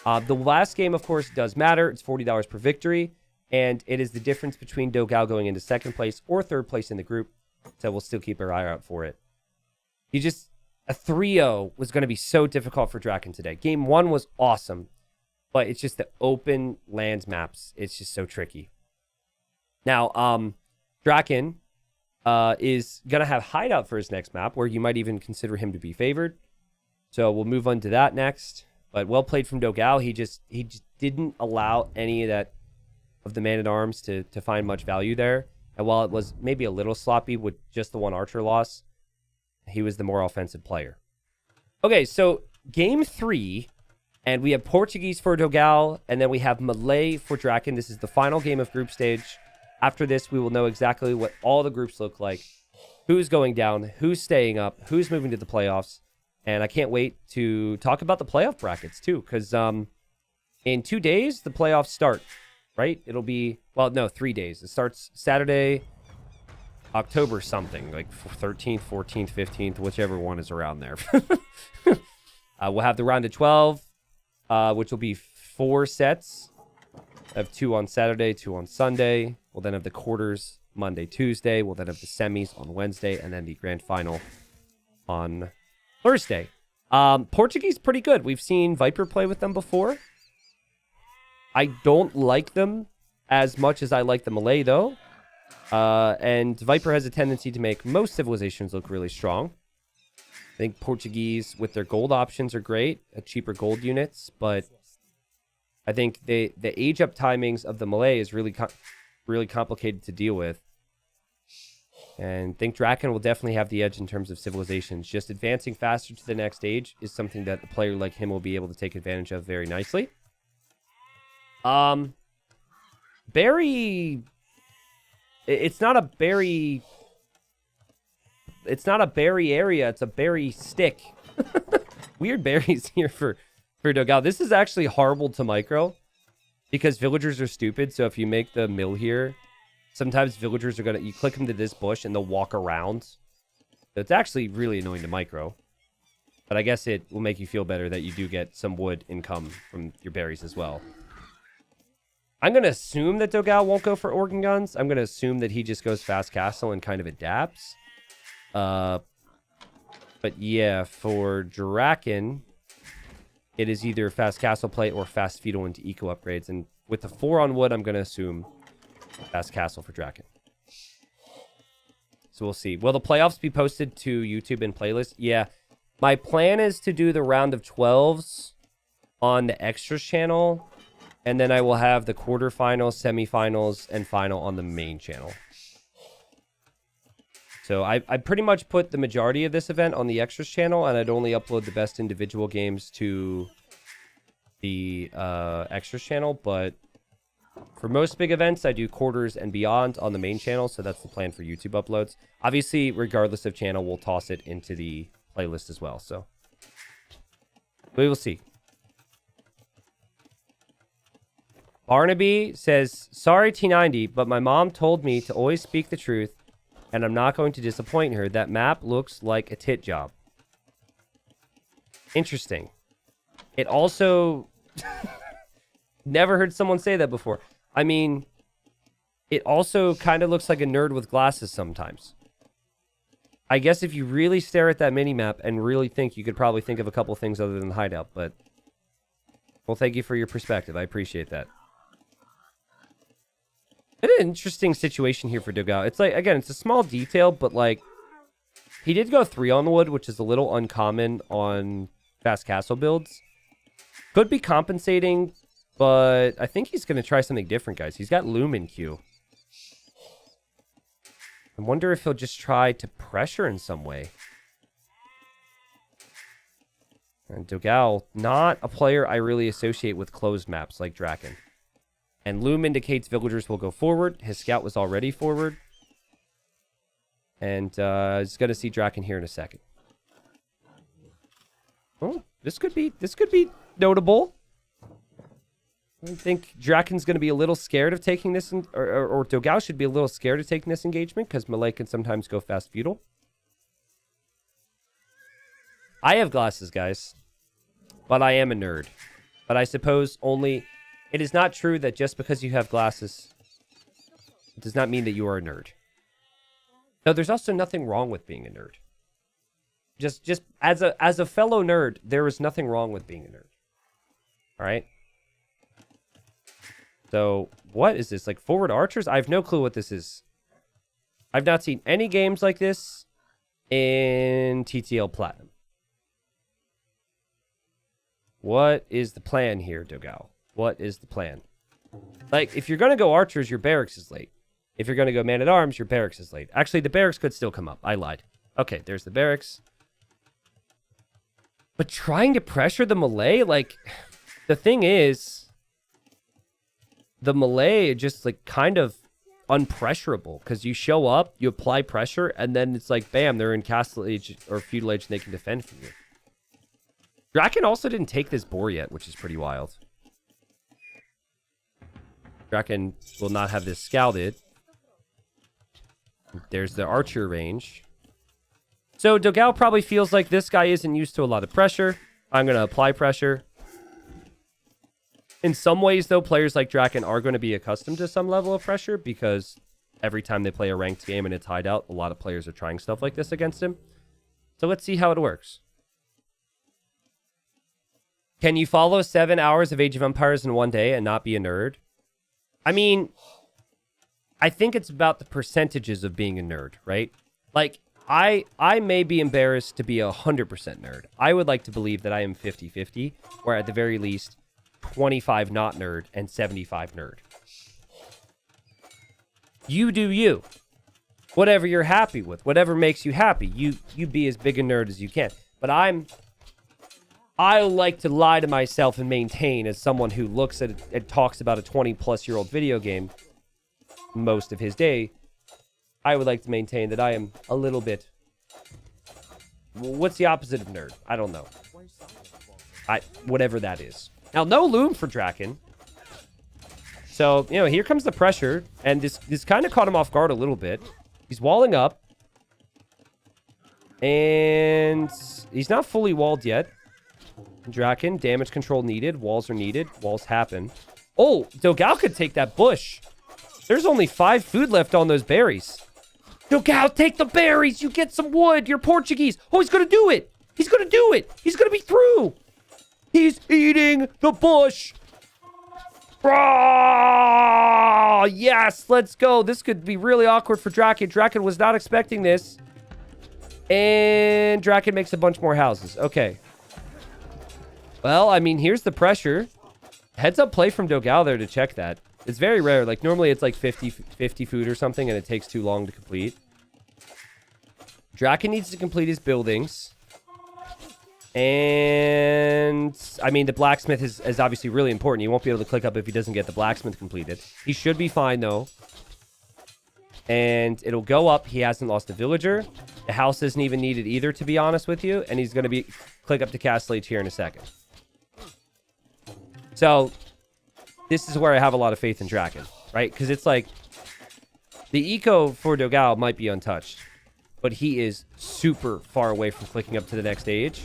A: The last game, of course, does matter. It's $40 per victory. And it is the difference between Dogao going into second place or third place in the group. So we'll still keep our eye out for it. A 3-0 was going to be so difficult for Dracken today. Game 1 was awesome. But it's just the open lands maps. It's just so tricky. Now, Dracken is going to have Hideout for his next map, where you might even consider him to be favored. So we'll move on to that next. But well played from Dogao. He just didn't allow any of that of the Man-at-Arms to find much value there. And while it was maybe a little sloppy with just the one archer loss, he was the more offensive player. Okay, so game 3... And we have Portuguese for Dogao, and then we have Malay for Dracken. This is the final game of group stage. After this, we will know exactly what all the groups look like, who's going down, who's staying up, who's moving to the playoffs. And I can't wait to talk about the playoff brackets, too, because in 2 days, the playoffs start, right? It'll be, well, no, 3 days. It starts Saturday, October something, like 13th, 14th, 15th, whichever one is around there. We'll have the round of 12. Which will be 4 sets. I have 2 on Saturday, 2 on Sunday. We'll then have the quarters Monday, Tuesday. We'll then have the semis on Wednesday, and then the grand final on Thursday. Portuguese, pretty good. We've seen Viper play with them before. I don't like them as much as I like the Malay, though. And Viper has a tendency to make most civilizations look really strong. I think Portuguese with their gold options are great, cheaper gold units, but I think the age up timings of the Malay is really really complicated to deal with. And I think Dracken will definitely have the edge in terms of civilizations. Just advancing faster to the next stage is something that a player like him will be able to take advantage of very nicely. Berry... It's not a berry... It's not a berry area. It's a berry stick. Weird berries here for Dogao. This is actually horrible to micro because villagers are stupid. So if you make the mill here... Sometimes villagers are going to... You click them to this bush and they'll walk around. So it's actually really annoying to micro. But I guess it will make you feel better that you do get some wood income from your berries as well. I'm going to assume that Dogao won't go for organ guns. I'm going to assume that he just goes fast castle and kind of adapts. But yeah, for Dracken, it is either fast castle play or fast feudal into eco upgrades. And with the 4 on wood, I'm going to assume... Fast castle for Dracken. So we'll see. Will the playoffs be posted to YouTube and playlist? Yeah. My plan is to do the round of 12s on the extras channel. And then I will have the quarterfinals, semifinals, and final on the main channel. So I pretty much put the majority of this event on the extras channel. And I'd only upload the best individual games to the extras channel. But... For most big events, I do quarters and beyond on the main channel, so that's the plan for YouTube uploads. Obviously, regardless of channel, we'll toss it into the playlist as well, so we will see. Barnaby says, sorry T90, but my mom told me to always speak the truth, and I'm not going to disappoint her. That map looks like a tit job. Interesting. It also... Never heard someone say that before. I mean, it also kind of looks like a nerd with glasses sometimes. I guess if you really stare at that mini-map and really think, you could probably think of a couple things other than the hideout, but... Well, thank you for your perspective. I appreciate that. It's an interesting situation here for Dogao. It's like, again, it's a small detail, but like... He did go 3 on wood, which is a little uncommon on fast castle builds. Could be compensating... But I think he's going to try something different, guys. He's got Loom in queue. I wonder if he'll just try to pressure in some way. And Dogao, not a player I really associate with closed maps like Dracken. And Loom indicates villagers will go forward. His scout was already forward. And he's going to see Dracken here in a second. Oh, this could be notable. I think Drakken's going to be a little scared of taking this, or Dogao should be a little scared of taking this engagement, because Malay can sometimes go fast feudal. I have glasses, guys, but I am a nerd. But I suppose only... It is not true that just because you have glasses, it does not mean that you are a nerd. No, there's also nothing wrong with being a nerd. Just as a fellow nerd, there is nothing wrong with being a nerd. All right? So, what is this? Like, forward archers? I have no clue what this is. I've not seen any games like this in TTL Platinum. What is the plan here, Dogao? What is the plan? Like, if you're going to go archers, your barracks is late. If you're going to go man-at-arms, your barracks is late. Actually, the barracks could still come up. I lied. Okay, there's the barracks. But trying to pressure the Malay? Like, the thing is... The Malay just like kind of unpressurable because you show up, you apply pressure, and then it's like bam, they're in castle age or feudal age and they can defend from you. Dracken also didn't take this boar yet, which is pretty wild. Dracken will not have this scouted. There's the archer range. So Dogao probably feels like this guy isn't used to a lot of pressure. I'm going to apply pressure. In some ways, though, players like Dracken are going to be accustomed to some level of pressure because every time they play a ranked game and it's hideout, a lot of players are trying stuff like this against him. So let's see how it works. Can you follow 7 hours of Age of Empires in one day and not be a nerd? I mean, I think it's about the percentages of being a nerd, right? Like, I may be embarrassed to be 100% nerd. I would like to believe that I am 50-50, or at the very least, 25 not nerd and 75 nerd. You do you. Whatever you're happy with, whatever makes you happy, you be as big a nerd as you can. But I like to lie to myself and maintain as someone who looks at and talks about a 20-plus-year-old video game most of his day. I would like to maintain that I am a little bit... What's the opposite of nerd? I don't know. Whatever that is. Now, no loom for Dracken. So, you know, here comes the pressure. And this kind of caught him off guard a little bit. He's walling up. And he's not fully walled yet. Dracken, damage control needed. Walls are needed. Walls happen. Oh, Dogao could take that bush. There's only 5 food left on those berries. Dogao, take the berries. You get some wood. You're Portuguese. Oh, he's going to do it. He's going to do it. He's going to be through. He's eating the bush. Oh, yes, let's go. This could be really awkward for Dracken. Dracken was not expecting this. And Dracken makes a bunch more houses. Okay. Well, I mean, here's the pressure. Heads up play from Dogao there to check that. It's very rare. Like, normally it's like 50 food or something, and it takes too long to complete. Dracken needs to complete his buildings. And, I mean, the blacksmith is obviously really important. You won't be able to click up if he doesn't get the blacksmith completed. He should be fine, though. And it'll go up. He hasn't lost a villager. The house isn't even needed either, to be honest with you. And he's going to click up to Castle H here in a second. So, this is where I have a lot of faith in Dracken, right? Because it's like, the eco for Dogao might be untouched, but he is super far away from clicking up to the next stage.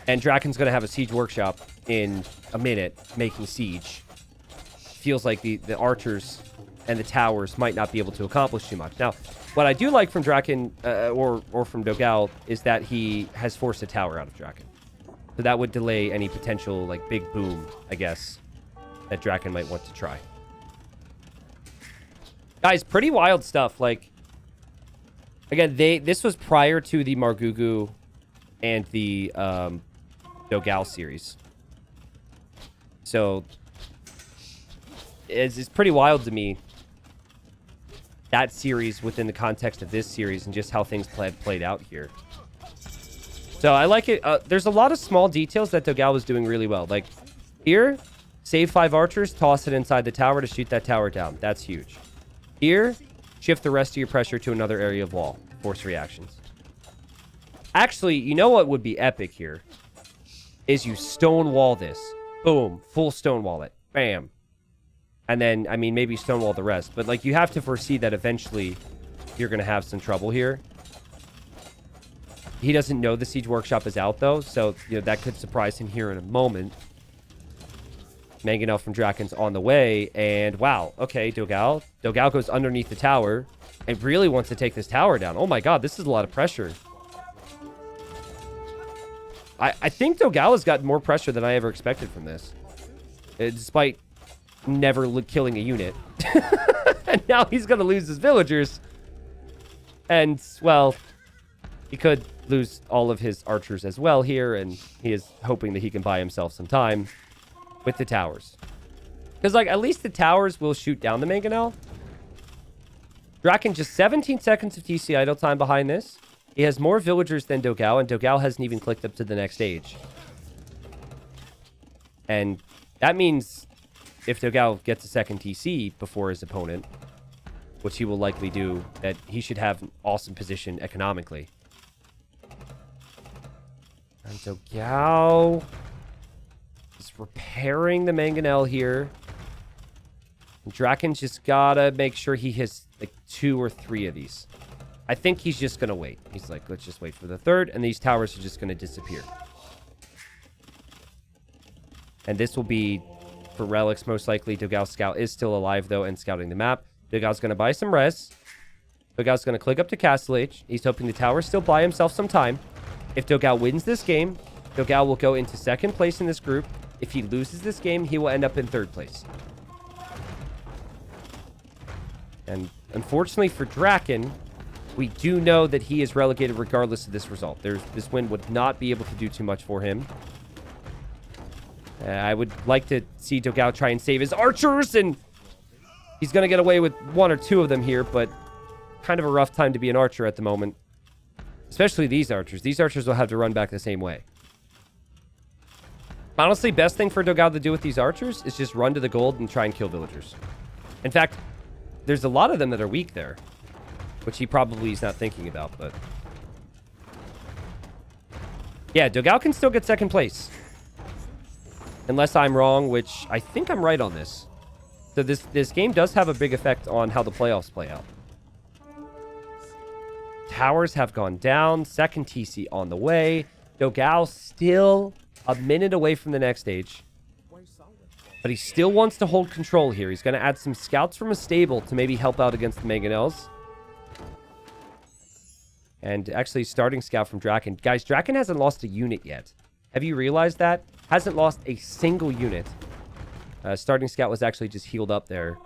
A: And Dracken's going to have a siege workshop in a minute, making siege. Feels like the archers and the towers might not be able to accomplish too much. Now, what I do like from Dracken, or from Dogao, is that he has forced a tower out of Dracken. So that would delay any potential, like, big boom, I guess, that Dracken might want to try. Guys, pretty wild stuff. Like, again, this was prior to the Margugu and the Dogao series. So, it's pretty wild to me, that series within the context of this series and just how things played out here. So I like it. There's a lot of small details that Dogao was doing really well. Like here, save 5 archers, toss it inside the tower to shoot that tower down. That's huge. Here, shift the rest of your pressure to another area of wall. Force reactions. Actually, you know what would be epic here? Is you stonewall this. Boom. Full stonewall it. Bam. And then, I mean, maybe stonewall the rest. But, like, you have to foresee that eventually you're going to have some trouble here. He doesn't know the siege workshop is out, though. So, you know, that could surprise him here in a moment. Mangonel from Dracken's on the way. And, wow. Okay, Dogao. Dogao goes underneath the tower and really wants to take this tower down. Oh, my God. This is a lot of pressure. I think Dogao has got more pressure than I ever expected from this. Despite never killing a unit. And now he's going to lose his villagers. And, well, he could lose all of his archers as well here. And he is hoping that he can buy himself some time with the towers. Because, like, at least the towers will shoot down the Mangonel. Dracken just 17 seconds of TC idle time behind this. He has more villagers than Dogao, and Dogao hasn't even clicked up to the next stage. And that means if Dogao gets a second TC before his opponent, which he will likely do, that he should have an awesome position economically. And Dogao is repairing the Mangonel here. And Dracken's just gotta make sure he has like 2 or 3 of these. I think he's just gonna wait. He's like, let's just wait for the 3rd, and these towers are just gonna disappear. And this will be for relics, most likely. Dogao's scout is still alive, though, and scouting the map. Dogao's gonna buy some res. Dogao's gonna click up to Castle H. He's hoping the tower still buy himself some time. If Dogao wins this game, Dogao will go into 2nd place in this group. If he loses this game, he will end up in 3rd place. And unfortunately for Dracken, we do know that he is relegated regardless of this result. This win would not be able to do too much for him. I would like to see Dogao try and save his archers, and he's going to get away with 1 or 2 of them here, but kind of a rough time to be an archer at the moment. Especially these archers. These archers will have to run back the same way. Honestly, best thing for Dogao to do with these archers is just run to the gold and try and kill villagers. In fact, there's a lot of them that are weak there, which he probably is not thinking about, but... Yeah, Dogao can still get second place. Unless I'm wrong, which I think I'm right on this. So this game does have a big effect on how the playoffs play out. Towers have gone down. Second TC on the way. Dogao still a minute away from the next stage. But he still wants to hold control here. He's going to add some scouts from a stable to maybe help out against the Mangonels. And actually starting scout from Dracken. Guys, Dracken hasn't lost a unit yet. Have you realized that? Hasn't lost a single unit. Starting scout was actually just healed up there.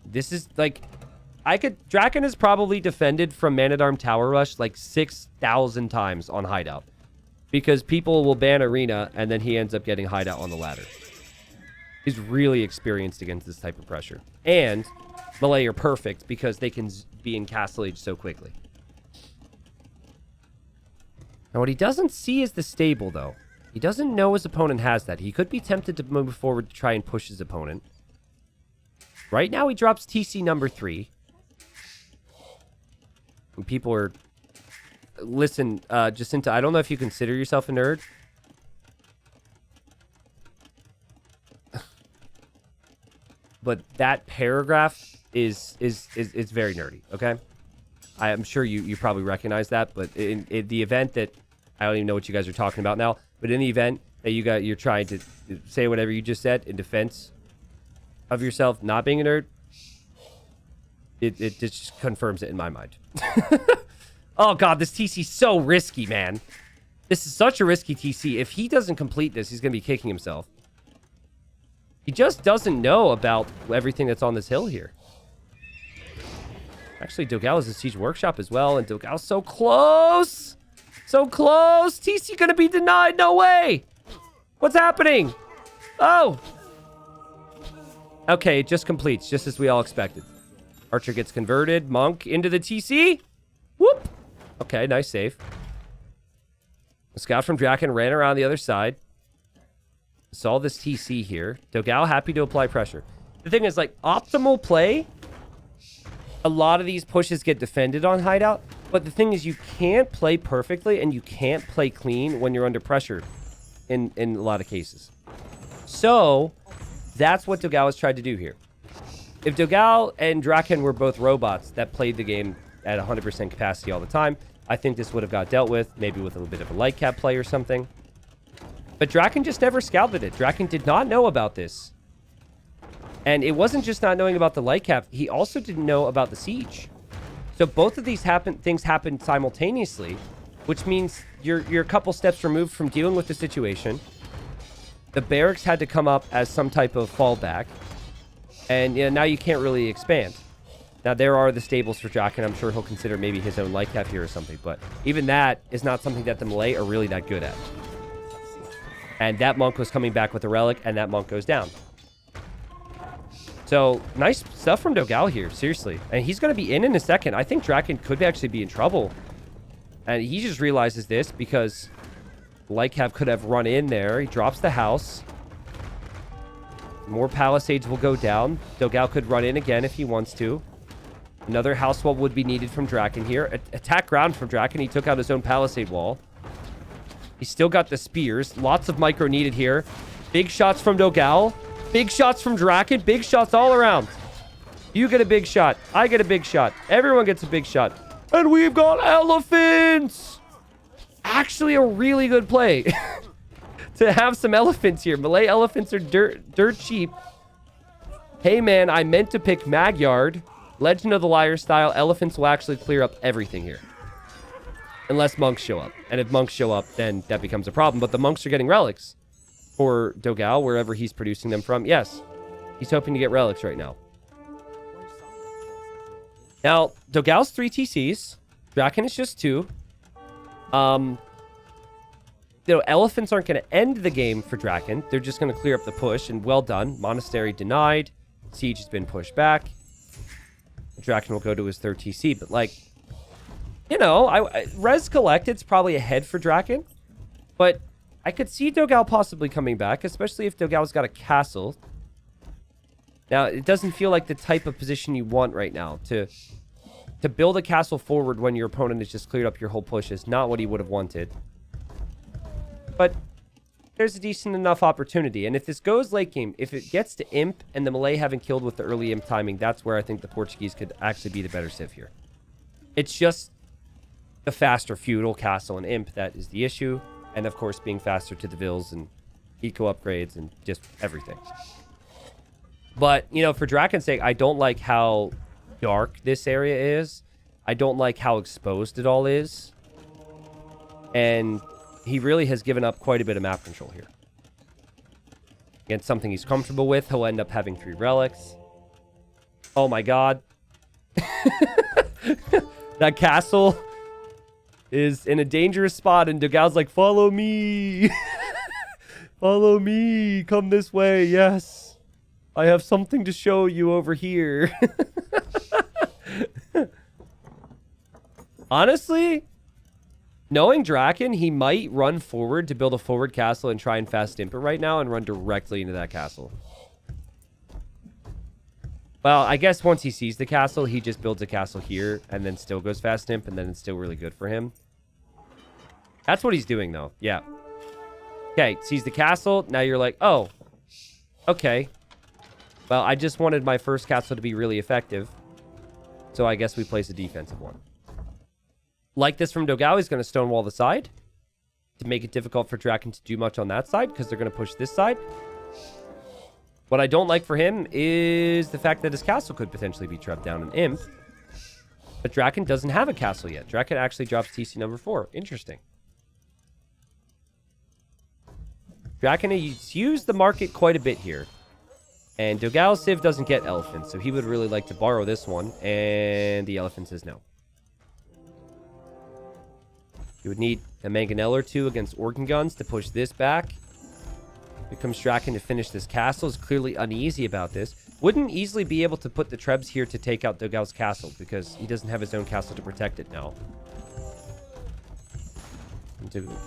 A: This is like... Dracken has probably defended from Man-at-Arm Tower Rush like 6,000 times on Hideout. Because people will ban Arena, and then he ends up getting Hideout on the ladder. He's really experienced against this type of pressure. And Malay are perfect because they can be in Castle Age so quickly. Now, what he doesn't see is the stable, though. He doesn't know his opponent has that. He could be tempted to move forward to try and push his opponent. Right now, he drops TC number 3. And people are... Listen, Jacinta, I don't know if you consider yourself a nerd. But that paragraph is very nerdy, okay? I am sure you probably recognize that, but in the event that... I don't even know what you guys are talking about now, but in the event that you're trying to say whatever you just said in defense of yourself not being a nerd, it just confirms it in my mind. Oh, God, this TC's so risky, man. This is such a risky TC. If he doesn't complete this, he's going to be kicking himself. He just doesn't know about everything that's on this hill here. Actually, Dogao is a siege workshop as well, and Dogao's so close! So close! TC going to be denied? No way! What's happening? Oh! Okay, it just completes, just as we all expected. Archer gets converted. Monk into the TC. Whoop! Okay, nice save. The scout from Dracken ran around the other side. Saw this TC here. Dogao happy to apply pressure. The thing is, like, optimal play, a lot of these pushes get defended on Hideout. But the thing is, you can't play perfectly and you can't play clean when you're under pressure in a lot of cases. So, that's what Dogao has tried to do here. If Dogao and Dracken were both robots that played the game at 100% capacity all the time, I think this would have got dealt with, maybe with a little bit of a light cap play or something. But Dracken just never scouted it. Dracken did not know about this. And it wasn't just not knowing about the light cap, he also didn't know about the siege. So both of these things happened simultaneously, which means you're a couple steps removed from dealing with the situation. The barracks had to come up as some type of fallback. And now you can't really expand. Now, there are the stables for Dracken. I'm sure he'll consider maybe his own light cap here or something. But even that is not something that the Malay are really that good at. And that monk was coming back with a relic, and that monk goes down. So, nice stuff from Dogao here, seriously. And he's going to be in a second. I think Dracken could actually be in trouble. And he just realizes this because light cap could have run in there. He drops the house. More palisades will go down. Dogao could run in again if he wants to. Another house wall would be needed from Dracken here. Attack ground from Dracken. He took out his own palisade wall. He's still got the spears. Lots of micro needed here. Big shots from Dogao. Big shots from Dracken. Big shots all around. You get a big shot. I get a big shot. Everyone gets a big shot. And we've got elephants! Actually, a really good play. To have some elephants here. Malay elephants are dirt cheap. Hey, man, I meant to pick Magyard. Legend of the Liar style. Elephants will actually clear up everything here. Unless monks show up. And if monks show up, then that becomes a problem. But the monks are getting relics for Dogao, wherever he's producing them from. Yes, he's hoping to get relics right now. Now, Dogao's 3 TCs. Dracken is just 2. elephants aren't going to end the game for Dracken. They're just going to clear up the push, and well done. Monastery denied. Siege has been pushed back. Dracken will go to his third TC, but like, you know, Res Collected's probably ahead for Dracken, but I could see Dogao possibly coming back, especially if Dogao's got a castle. Now, it doesn't feel like the type of position you want right now. To build a castle forward when your opponent has just cleared up your whole push is not what he would have wanted. But there's a decent enough opportunity. And if this goes late game, if it gets to Imp and the Malay haven't killed with the early Imp timing, that's where I think the Portuguese could actually be the better civ here. It's just the faster feudal castle and Imp that is the issue. And of course, being faster to the vills and eco upgrades and just everything. But, you know, for Dracken's sake, I don't like how dark this area is. I don't like how exposed it all is. And he really has given up quite a bit of map control here. Against something he's comfortable with, he'll end up having 3 relics. Oh my god. That castle is in a dangerous spot, and Dogao's like, follow me. Follow me. Come this way. Yes. I have something to show you over here. Honestly, knowing Dracken, he might run forward to build a forward castle and try and fast imp it right now and run directly into that castle. Well, I guess once he sees the castle, he just builds a castle here and then still goes fast imp, and then it's still really good for him. That's what he's doing, though. Yeah. Okay, sees the castle. Now you're like, oh, okay. Well, I just wanted my first castle to be really effective, so I guess we place a defensive one. Like this from Dogao, he's going to stonewall the side to make it difficult for Dracken to do much on that side because they're going to push this side. What I don't like for him is the fact that his castle could potentially be trapped down in Imp. But Dracken doesn't have a castle yet. Dracken actually drops TC number 4. Interesting. Dracken has used the market quite a bit here. And Dogao Civ doesn't get elephants, so he would really like to borrow this one. And the elephant says no. You would need a mangonel or 2 against organ guns to push this back. Here comes Dracken to finish this castle. Is clearly uneasy about this. Wouldn't easily be able to put the Trebs here to take out Dogao's castle because he doesn't have his own castle to protect it now.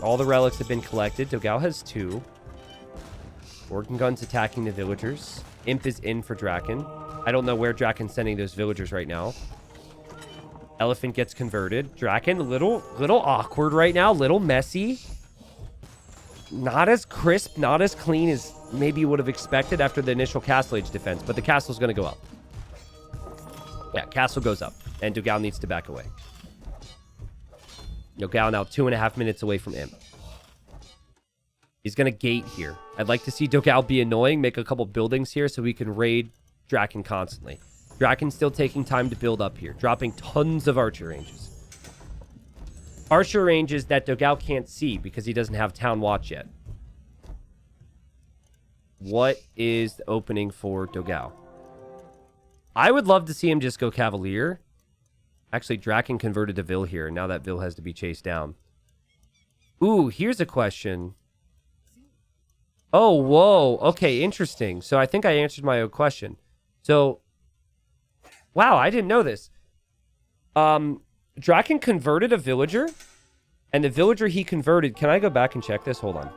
A: All the relics have been collected. Dogao has 2. Organ guns attacking the villagers. Imp is in for Dracken. I don't know where Dracken's sending those villagers right now. Elephant gets converted. Dracken, a little awkward right now. Little messy. Not as crisp, not as clean as maybe you would have expected after the initial Castle Age defense, but the castle's going to go up. Yeah, castle goes up, and Dogao needs to back away. Dogao now 2.5 minutes away from Imp. He's going to gate here. I'd like to see Dogao be annoying, make a couple buildings here so we can raid Dracken constantly. Dracken's still taking time to build up here, dropping tons of archer ranges. Archer ranges that Dogao can't see because he doesn't have Town Watch yet. What is the opening for Dogao? I would love to see him just go Cavalier. Actually, Dracken converted to Vil here, and now that Vil has to be chased down. Ooh, here's a question. Oh, whoa. Okay, interesting. So I think I answered my own question. So, wow, I didn't know this. Dracken converted a villager, and the villager he converted... Can I go back and check this? Hold on.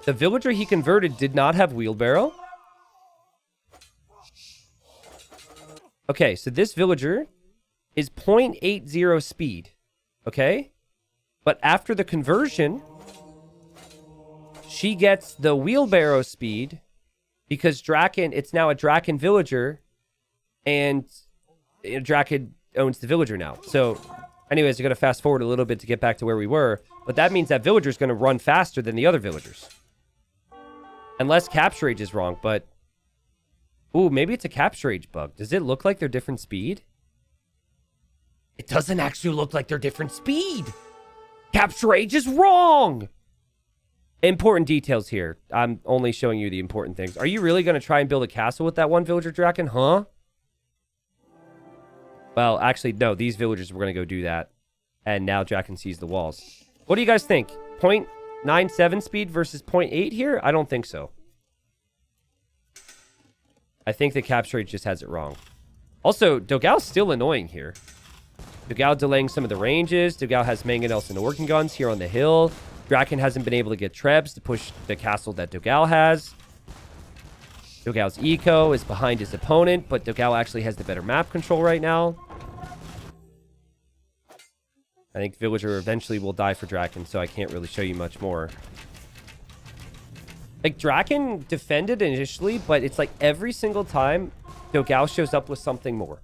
A: The villager he converted did not have wheelbarrow. Okay, so this villager is 0.80 speed. Okay? But after the conversion, she gets the wheelbarrow speed because Dracken... It's now a Dracken villager, and Dracken owns the villager now. So, anyways, I'm going to fast forward a little bit to get back to where we were. But that means that villager is going to run faster than the other villagers. Unless capture age is wrong, but... Ooh, maybe it's a capture age bug. Does it look like they're different speed? It doesn't actually look like they're different speed. Capture age is wrong. Important details here. I'm only showing you the important things. Are you really going to try and build a castle with that one villager, Dracken? Huh? Well, actually, no. These villagers were going to go do that. And now Dracken sees the walls. What do you guys think? 9.7 speed versus 0.8 here? I don't think so. I think the capture rate just has it wrong. Also, Dogao's still annoying here. Dogao delaying some of the ranges. Dogao has mangonels and organ guns here on the hill. Dracken hasn't been able to get trebs to push the castle that Dogao has. Dogao's eco is behind his opponent, but Dogao actually has the better map control right now. I think Villager eventually will die for Dracken, so I can't really show you much more. Like, Dracken defended initially, but it's like every single time Dogao shows up with something more.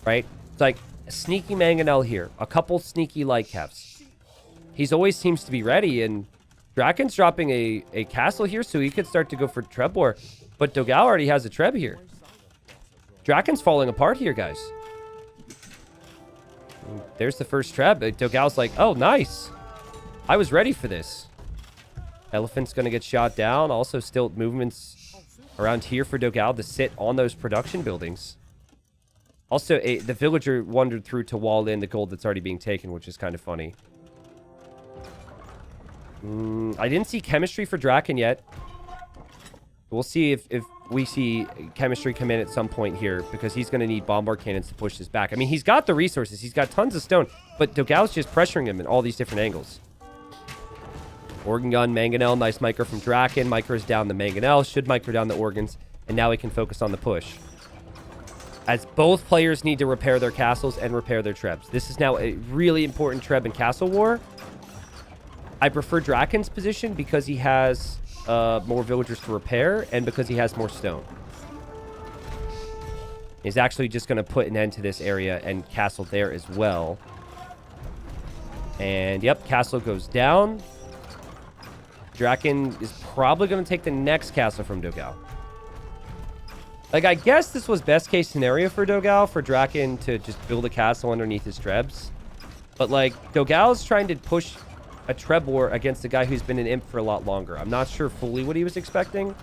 A: Right? It's like a sneaky mangonel here, a couple sneaky light caps. He's always seems to be ready, and Drakken's dropping a castle here, so he could start to go for Treb War. But Dogao already has a Treb here. Drakken's falling apart here, guys. There's the first Treb. Dogao's like, oh, nice. I was ready for this. Elephant's going to get shot down. Also, still movements around here for Dogao to sit on those production buildings. Also, the villager wandered through to wall in the gold that's already being taken, which is kind of funny. I didn't see chemistry for Dracken yet. We'll see if we see chemistry come in at some point here, because he's going to need bombard cannons to push this back. I mean, he's got the resources. He's got tons of stone, but Dogao's just pressuring him in all these different angles. Organ gun, mangonel, nice micro from Dracken. Micro's down the mangonel, should micro down the organs, and now he can focus on the push. As both players need to repair their castles and repair their trebs. This is now a really important treb and castle war. I prefer Drakken's position because he has more villagers to repair and because he has more stone. He's actually just going to put an end to this area and castle there as well. And yep, castle goes down. Dracken is probably going to take the next castle from Dogao. Like, I guess this was best case scenario for Dogao, for Dracken to just build a castle underneath his trebs. But, like, Dogao's trying to push a Treb war against a guy who's been an imp for a lot longer. I'm not sure fully what he was expecting.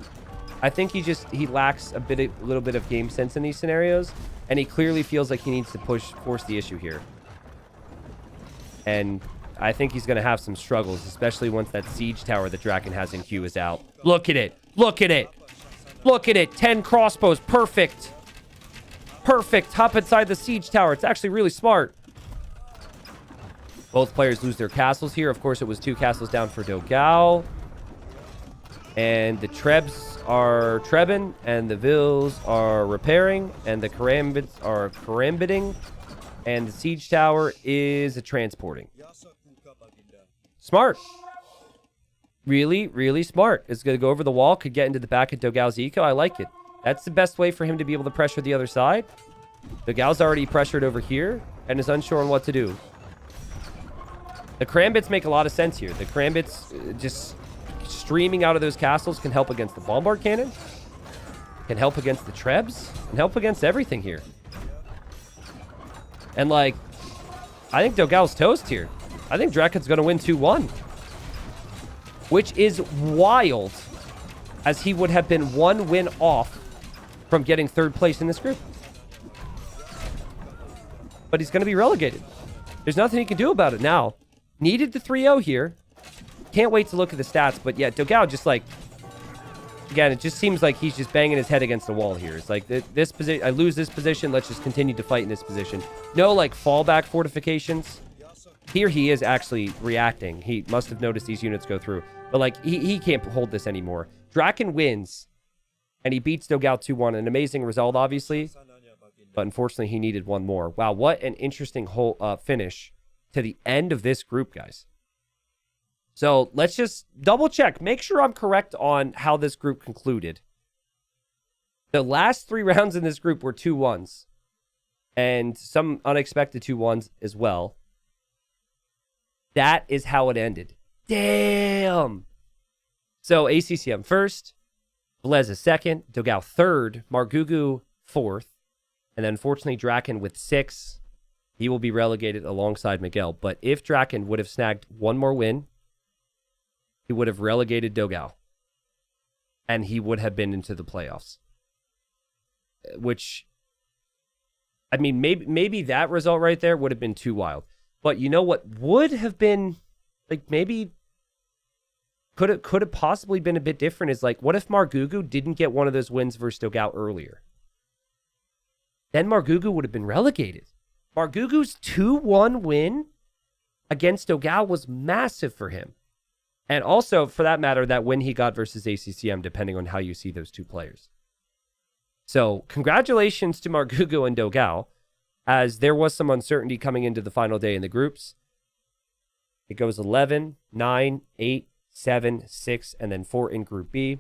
A: I think he lacks a little bit of game sense in these scenarios, and he clearly feels like he needs to force the issue here. And I think he's going to have some struggles, especially once that siege tower that Dracken has in queue is out. Look at it. Look at it. Look at it. 10 crossbows. Perfect. Perfect. Hop inside the siege tower. It's actually really smart. Both players lose their castles here. Of course, it was 2 castles down for Dogao. And the Trebs are trebbing, and the Vills are repairing, and the Karambits are karambiting, and the siege tower is a transporting. Smart. Really, really smart. It's going to go over the wall, could get into the back of Dogao's eco. I like it. That's the best way for him to be able to pressure the other side. Dogao's already pressured over here and is unsure on what to do. The Karambits make a lot of sense here. The Karambits just streaming out of those castles can help against the bombard cannon, can help against the Trebs, can help against everything here. And, like, I think Dogao's toast here. I think Drakken's going to win 2-1. Which is wild, as he would have been 1 win off from getting 3rd place in this group. But he's going to be relegated. There's nothing he can do about it now. Needed the 3-0 here. Can't wait to look at the stats, but yeah, Dogao just, like, again, it just seems like he's just banging his head against the wall here. It's like, this position, I lose this position, let's just continue to fight in this position. No, like, fallback fortifications. Here he is actually reacting. He must have noticed these units go through. But, like, he can't hold this anymore. Dracken wins, and he beats Dogao 2-1. An amazing result, obviously. But unfortunately, he needed 1 more. Wow, what an interesting whole finish to the end of this group, guys. So let's just double check. Make sure I'm correct on how this group concluded. The last 3 rounds in this group were 2-1s. And some unexpected 2-1s as well. That is how it ended. Damn. So ACCM first, Velez is second, Dogao third, Margugu fourth, and then unfortunately Dracken with 6. He will be relegated alongside Miguel. But if Dracken would have snagged 1 more win, he would have relegated Dogao. And he would have been into the playoffs. Which, I mean, maybe that result right there would have been too wild. But you know what would have been, like, maybe could it possibly been a bit different is like, what if Margugu didn't get one of those wins versus Dogao earlier? Then Margugu would have been relegated. Margugu's 2-1 win against Dogao was massive for him. And also, for that matter, that win he got versus ACCM, depending on how you see those two players. So, congratulations to Margugu and Dogao, as there was some uncertainty coming into the final day in the groups. It goes 11, 9, 8, 7, 6, and then 4 in Group B.